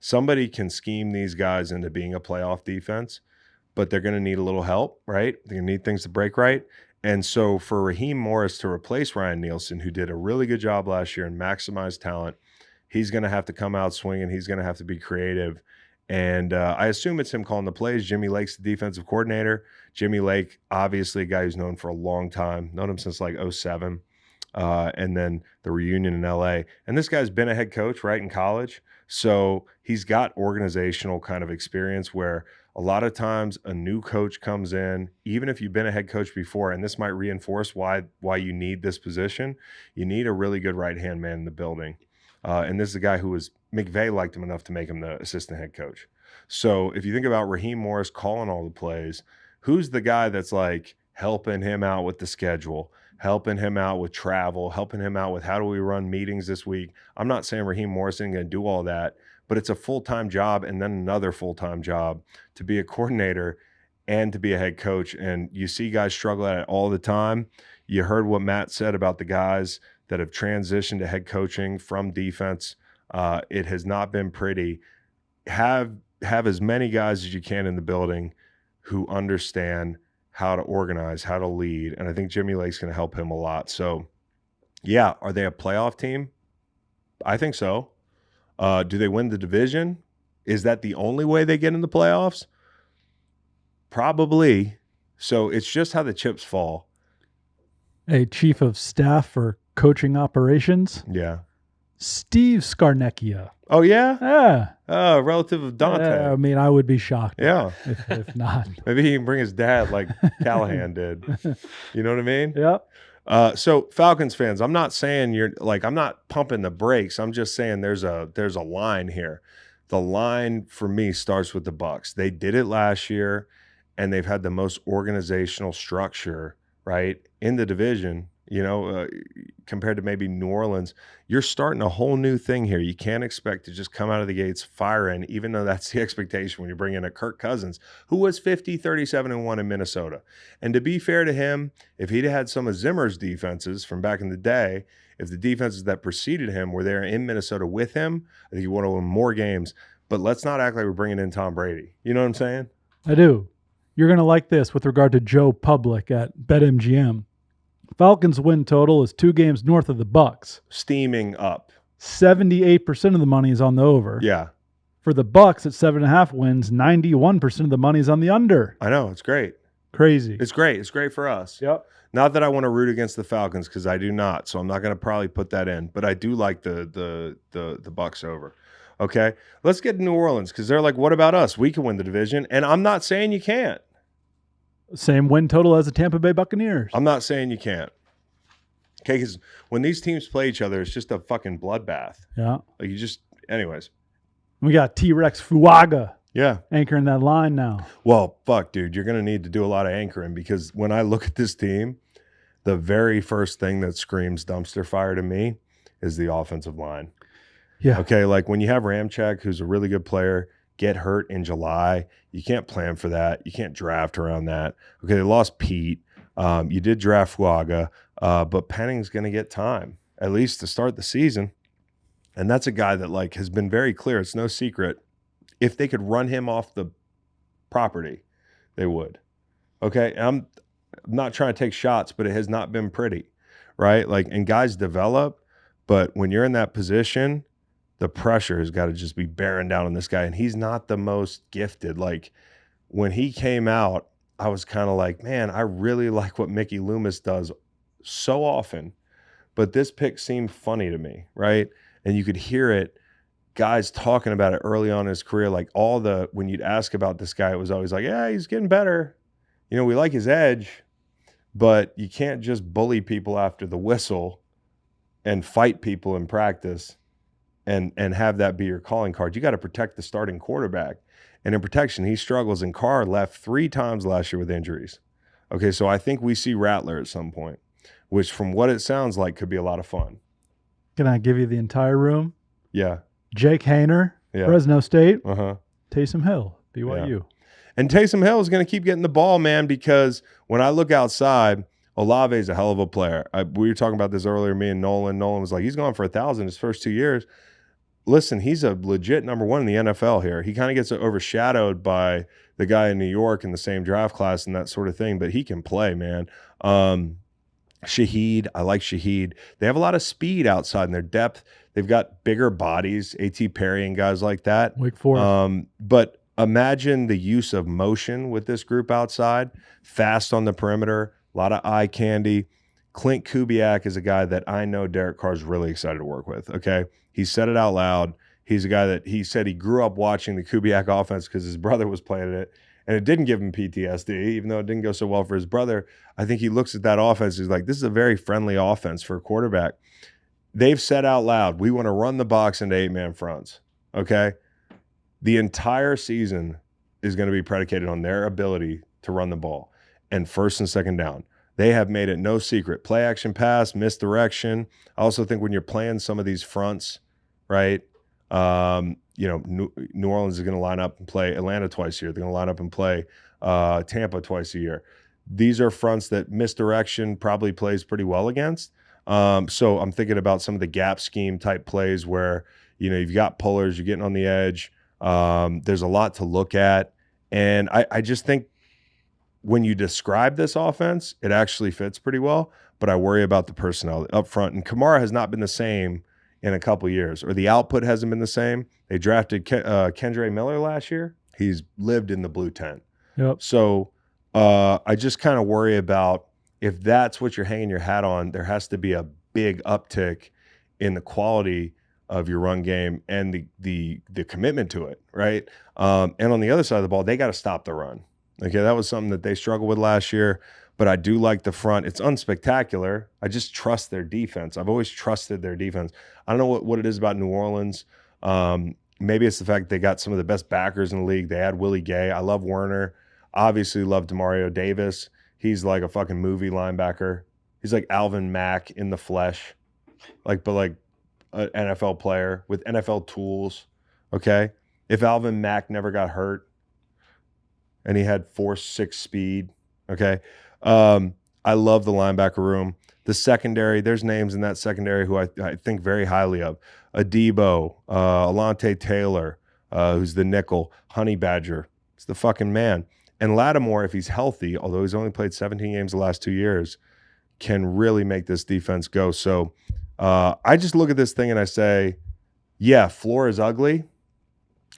Somebody can scheme these guys into being a playoff defense, but they're going to need a little help, right? They're going to need things to break right. And so for Raheem Morris to replace Ryan Nielsen, who did a really good job last year and maximized talent, he's going to have to come out swinging. He's going to have to be creative. And I assume it's him calling the plays. Jimmy Lake's the defensive coordinator. Jimmy Lake, obviously a guy who's known for a long time, known him since like 2007. And then the reunion in LA. And this guy's been a head coach, right, in college. So he's got organizational kind of experience where a lot of times a new coach comes in, even if you've been a head coach before, and this might reinforce why you need this position. You need a really good right-hand man in the building. And this is a guy who was, McVay liked him enough to make him the assistant head coach. So if you think about Raheem Morris calling all the plays, who's the guy that's like helping him out with the schedule, helping him out with travel, helping him out with how do we run meetings this week? I'm not saying Raheem Morris isn't going to do all that, but it's a full-time job and then another full-time job to be a coordinator and to be a head coach. And you see guys struggle at it all the time. You heard what Matt said about the guys that have transitioned to head coaching from defense. It has not been pretty. Have as many guys as you can in the building who understand how to organize, how to lead. And I think Jimmy Lake's going to help him a lot. So, yeah, are they a playoff team? I think so. Do they win the division? Is that the only way they get in the playoffs? Probably. So it's just how the chips fall. A chief of staff for coaching operations, Yeah. Steve Scarnecchia. Oh, yeah? Yeah. Relative of Dante. I mean, I would be shocked. Yeah. If not. Maybe he can bring his dad like Callahan did. You know what I mean? Yep. So Falcons fans, I'm not saying I'm not pumping the brakes. I'm just saying there's a line here. The line for me starts with the Bucs. They did it last year, and they've had the most organizational structure, right, in the division. Compared to maybe New Orleans, you're starting a whole new thing here. You can't expect to just come out of the gates firing, even though that's the expectation when you bring in a Kirk Cousins, who was 50-37-1 in Minnesota. And to be fair to him, if he'd had some of Zimmer's defenses from back in the day, if the defenses that preceded him were there in Minnesota with him, I think he would have won more games. But let's not act like we're bringing in Tom Brady. You know what I'm saying? I do. You're going to like this with regard to Joe Public at BetMGM. Falcons win total is 2 games north of the Bucs. Steaming up. 78% of the money is on the over. Yeah, For the Bucks at 7.5 wins, 91% of the money is on the under. I know. It's great. Crazy. It's great. It's great for us. Yep. Not that I want to root against the Falcons because I do not, so I'm not going to probably put that in. But I do like the Bucks over. Okay, let's get to New Orleans because they're like, what about us? We can win the division, and I'm not saying you can't. Same win total as the Tampa Bay Buccaneers. I'm not saying you can't. Okay, because when these teams play each other, it's just a fucking bloodbath. Yeah. Like anyways. We got T-Rex Fuaga Yeah. anchoring that line now. Well, fuck, dude, you're going to need to do a lot of anchoring because when I look at this team, the very first thing that screams dumpster fire to me is the offensive line. Yeah. Okay, like when you have Ramczyk, who's a really good player, get hurt in July, you can't plan for that. You can't draft around that. Okay, they lost Pete. You did draft Fuaga, but Penning's going to get time, at least to start the season. And that's a guy that like has been very clear. It's no secret. If they could run him off the property, they would. Okay, and I'm not trying to take shots, but it has not been pretty, right? Like, and guys develop, but when you're in that position, the pressure has got to just be bearing down on this guy. And he's not the most gifted. Like when he came out, I was kind of like, man, I really like what Mickey Loomis does so often, but this pick seemed funny to me, right? And you could hear it, guys talking about it early on in his career, like when you'd ask about this guy, it was always like, yeah, he's getting better. You know, we like his edge, but you can't just bully people after the whistle and fight people in practice and have that be your calling card. You got to protect the starting quarterback. And in protection, he struggles, and Carr left 3 times last year with injuries. Okay, so I think we see Rattler at some point, which from what it sounds like could be a lot of fun. Can I give you the entire room? Yeah. Jake Hayner, Yeah. Fresno State. Uh-huh. Taysom Hill, BYU. And Taysom Hill is going to keep getting the ball, man, because when I look outside, Olave is a hell of a player. We were talking about this earlier, me and Nolan. Nolan was like, he's gone for 1,000 his first 2 years. Listen, he's a legit number one in the NFL here. He kind of gets overshadowed by the guy in New York in the same draft class and that sort of thing, but he can play, man. Shaheed, I like Shaheed. They have a lot of speed outside in their depth. They've got bigger bodies, A.T. Perry and guys like that. Wake Forest. But imagine the use of motion with this group outside, fast on the perimeter, a lot of eye candy. Clint Kubiak is a guy that I know Derek Carr's really excited to work with, okay? He said it out loud. He's a guy that he said he grew up watching the Kubiak offense because his brother was playing it, and it didn't give him PTSD, even though it didn't go so well for his brother. I think he looks at that offense, he's like, this is a very friendly offense for a quarterback. They've said out loud, we want to run the box into 8-man fronts, okay? The entire season is going to be predicated on their ability to run the ball and first and second down. They have made it no secret. Play action pass, misdirection. I also think when you're playing some of these fronts, right? New Orleans is going to line up and play Atlanta twice a year. They're going to line up and play Tampa twice a year. These are fronts that misdirection probably plays pretty well against. So I'm thinking about some of the gap scheme type plays where, you've got pullers, you're getting on the edge. There's a lot to look at. And I just think when you describe this offense, it actually fits pretty well, but I worry about the personnel up front. And Kamara has not been the same in a couple of years, or the output hasn't been the same. They drafted Kendre Miller last year. He's lived in the blue tent. Yep. So I just kind of worry about if that's what you're hanging your hat on, there has to be a big uptick in the quality of your run game and the commitment to it, right? And on the other side of the ball, they got to stop the run. Okay, that was something that they struggled with last year, but I do like the front. It's unspectacular. I just trust their defense. I've always trusted their defense. I don't know what it is about New Orleans. Maybe it's the fact they got some of the best backers in the league. They had Willie Gay. I love Werner. Obviously love Demario Davis. He's like a fucking movie linebacker. He's like Alvin Mack in the flesh, but an NFL player with NFL tools, okay? If Alvin Mack never got hurt, and he had 4.6 speed, okay? I love the linebacker room. The secondary, there's names in that secondary who I think very highly of. Adebo, Alontae Taylor, who's the nickel, Honey Badger. It's the fucking man. And Lattimore, if he's healthy, although he's only played 17 games the last 2 years, can really make this defense go. So I just look at this thing and I say, yeah, floor is ugly.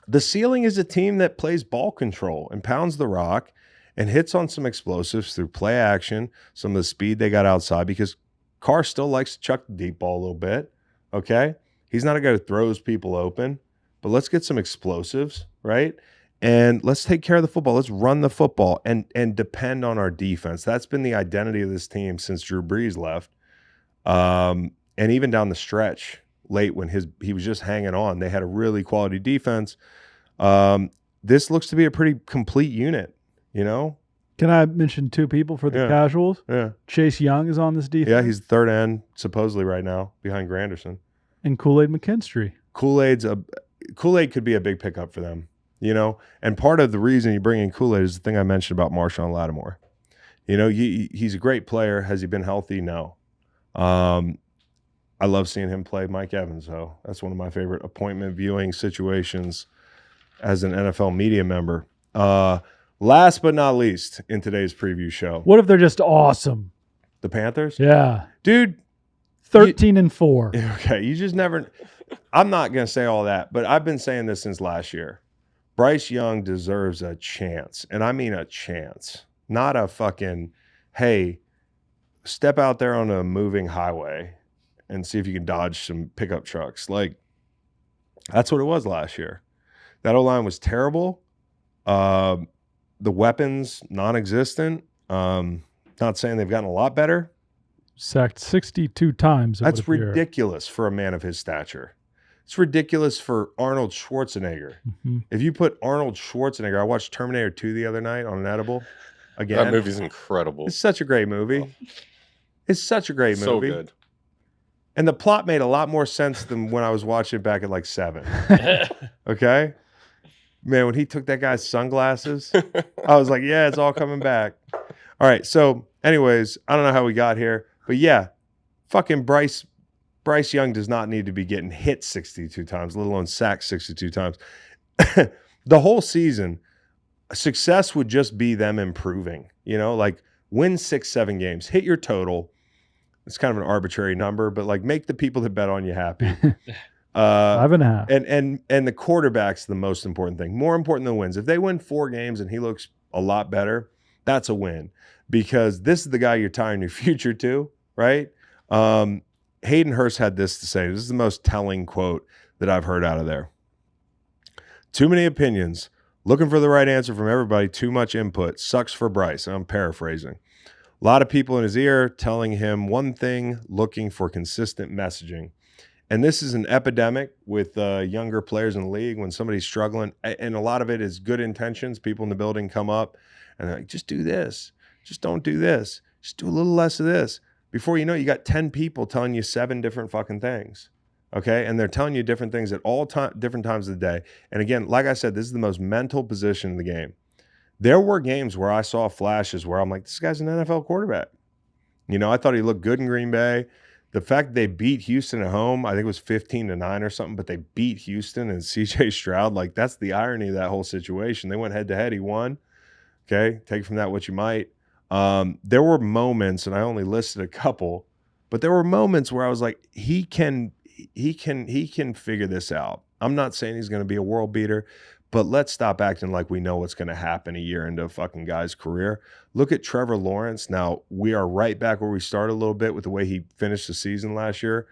The ceiling is a team that plays ball control and pounds the rock and hits on some explosives through play action, some of the speed they got outside, because Carr still likes to chuck the deep ball a little bit. Okay. He's not a guy who throws people open, but let's get some explosives, right? And let's take care of the football. Let's run the football and depend on our defense. That's been the identity of this team since Drew Brees left. And even down the stretch late when he was just hanging on, they had a really quality defense. This looks to be a pretty complete unit, you know? Can I mention 2 people for the Yeah. casuals? Yeah. Chase Young is on this defense. Yeah, he's third end supposedly right now behind Granderson. and Kool-Aid McKinstry. Kool-Aid could be a big pickup for them, you know? And part of the reason you bring in Kool-Aid is the thing I mentioned about Marshawn Lattimore. You know, he's a great player. Has he been healthy? No. I love seeing him play Mike Evans, though. That's one of my favorite appointment viewing situations as an NFL media member. Last but not least in today's preview show, What if they're just awesome? the Panthers. Yeah. Dude, 13-4. okay, you just never – I'm not going to say all that, but I've been saying this since last year. Bryce Young deserves a chance, and I mean a chance, not a fucking, hey, step out there on a moving highway and see if you can dodge some pickup trucks. Like, that's what it was last year. That O-line was terrible. The weapons, non-existent. Not saying they've gotten a lot better. Sacked 62 times. it That's would appear. ridiculous for a man of his stature. It's ridiculous for Arnold Schwarzenegger. Mhm. If you put Arnold Schwarzenegger, I watched Terminator 2 the other night on an edible. Again, That movie's incredible. it's such a great movie. It's such a great movie. So good. And the plot made a lot more sense than when I was watching it back at like 7. Okay? Man, when he took that guy's sunglasses, I was like, yeah, it's all coming back. All right. So, anyways, I don't know how we got here, but yeah, fucking Bryce Young does not need to be getting hit 62 times, let alone sacked 62 times. The whole season, success would just be them improving, you know, like win 6-7 games, hit your total. It's kind of an arbitrary number, but like make the people that bet on you happy. 5.5. And the quarterback's the most important thing, more important than wins. If they win 4 games and he looks a lot better, that's a win, because this is the guy you're tying your future to, right? Hayden Hurst had this to say. This is the most telling quote that I've heard out of there. Too many opinions, looking for the right answer from everybody, too much input, sucks for Bryce. I'm paraphrasing. A lot of people in his ear telling him one thing, looking for consistent messaging. And this is an epidemic with younger players in the league when somebody's struggling. And a lot of it is good intentions. People in the building come up and they're like, just do this. Just don't do this. Just do a little less of this. Before you know it, you got 10 people telling you 7 different fucking things. Okay? And they're telling you different things at all different times of the day. And again, like I said, this is the most mental position in the game. There were games where I saw flashes where I'm like, this guy's an NFL quarterback. You know, I thought he looked good in Green Bay. The fact they beat Houston at home, I think it was 15-9 or something, but they beat Houston and CJ Stroud. Like, that's the irony of that whole situation. They went head to head. He won. Okay. Take from that what you might. There were moments, and I only listed a couple, but there were moments where I was like, he can figure this out. I'm not saying he's going to be a world beater, but let's stop acting like we know what's going to happen a year into a fucking guy's career. Look at Trevor Lawrence. Now, we are right back where we started a little bit with the way he finished the season last year.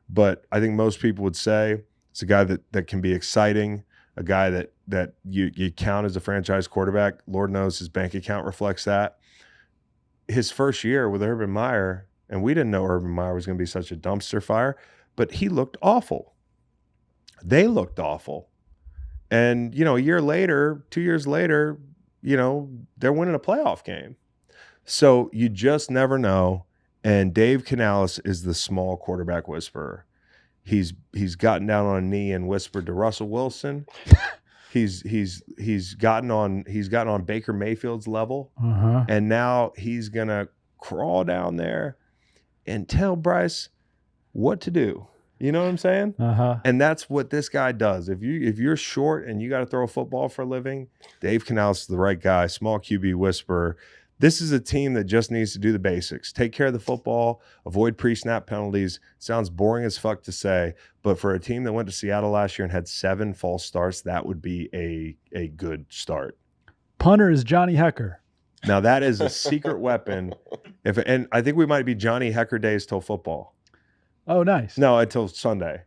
But I think most people would say it's a guy that can be exciting, a guy that you count as a franchise quarterback. Lord knows his bank account reflects that. His first year with Urban Meyer, and we didn't know Urban Meyer was going to be such a dumpster fire, but he looked awful. They looked awful. And, you know, a year later, 2 years later, you know, they're winning a playoff game. So you just never know. And Dave Canales is the small quarterback whisperer. He's gotten down on a knee and whispered to Russell Wilson. He's gotten on Baker Mayfield's level. Uh-huh. And now he's gonna crawl down there and tell Bryce what to do. You know what I'm saying? Uh-huh. And that's what this guy does. If you're short and you got to throw a football for a living, Dave Canales is the right guy. Small QB whisperer. This is a team that just needs to do the basics. Take care of the football, avoid pre-snap penalties. Sounds boring as fuck to say, but for a team that went to Seattle last year and had 7 false starts, that would be a good start. Punter is Johnny Hecker. Now that is a secret weapon. And I think we might be Johnny Hecker days till football. Oh, nice. No, until Sunday.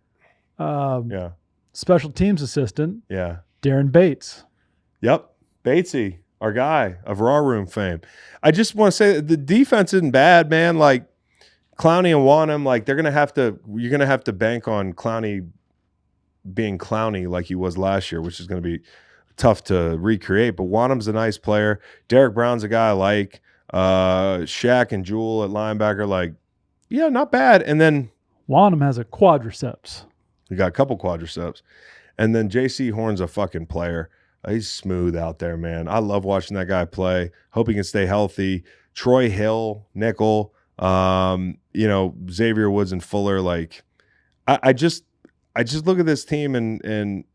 Um, Yeah. Special teams assistant, Yeah. Darren Bates. Yep. Batesy, our guy of Raw Room fame. I just want to say that the defense isn't bad, man. Like Clowney and Wanham, like you're gonna have to bank on Clowney being Clowney like he was last year, which is gonna be tough to recreate. But Wanham's a nice player. Derek Brown's a guy I like. Shaq and Jewel at linebacker, like, yeah, not bad. And then Wanham has a quadriceps. we got a couple quadriceps. And then JC Horn's a fucking player. He's smooth out there, man. I love watching that guy play. Hope he can stay healthy. Troy Hill, nickel, Xavier Woods and Fuller. Like, I just look at this team and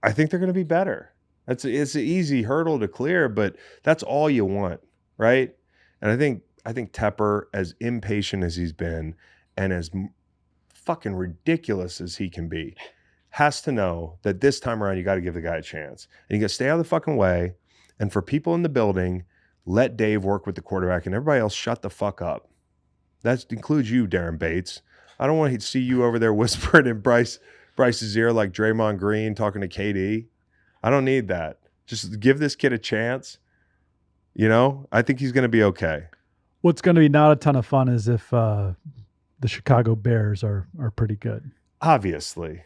I think they're going to be better. It's an easy hurdle to clear, but that's all you want, right? And I think Tepper, as impatient as he's been and as fucking ridiculous as he can be, has to know that this time around you got to give the guy a chance. And you got to stay out of the fucking way. And for people in the building, let Dave work with the quarterback and everybody else shut the fuck up. That includes you, Darren Bates. I don't want to see you over there whispering in Bryce's ear like Draymond Green talking to KD. I don't need that. Just give this kid a chance. I think he's going to be okay. What's going to be not a ton of fun is if the Chicago Bears are pretty good. Obviously,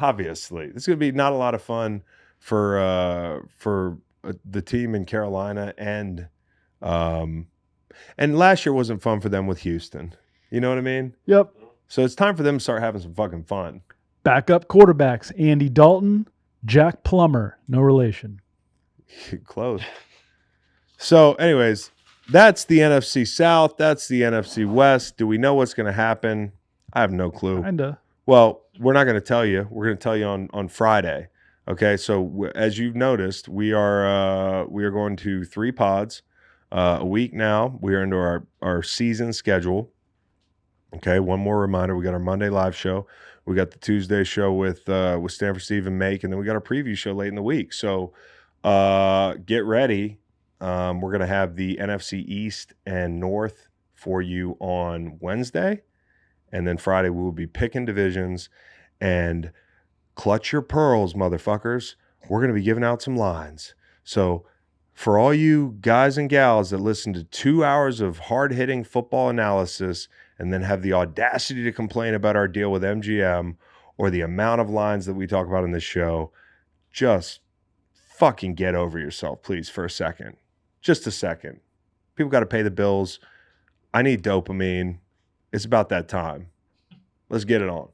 this is going to be not a lot of fun for the team in Carolina, and last year wasn't fun for them with Houston. You know what I mean? Yep. So it's time for them to start having some fucking fun. Backup quarterbacks: Andy Dalton, Jack Plummer, no relation. Close. So, anyways, that's the NFC South. That's the NFC West. Do we know what's going to happen? I have no clue. Kinda. Well, we're not going to tell you. We're going to tell you on Friday. Okay, so as you've noticed, we are going to 3 pods a week now. We are into our season schedule. Okay, one more reminder: we got our Monday live show, we got the Tuesday show with Stanford Steve and Make, and then we got our preview show late in the week. So get ready. We're going to have the NFC East and North for you on Wednesday. And then Friday, we will be picking divisions. And clutch your pearls, motherfuckers. We're going to be giving out some lines. So for all you guys and gals that listen to 2 hours of hard-hitting football analysis and then have the audacity to complain about our deal with MGM or the amount of lines that we talk about in this show, just fucking get over yourself, please, for a second. Just a second. People got to pay the bills. I need dopamine. It's about that time. Let's get it on.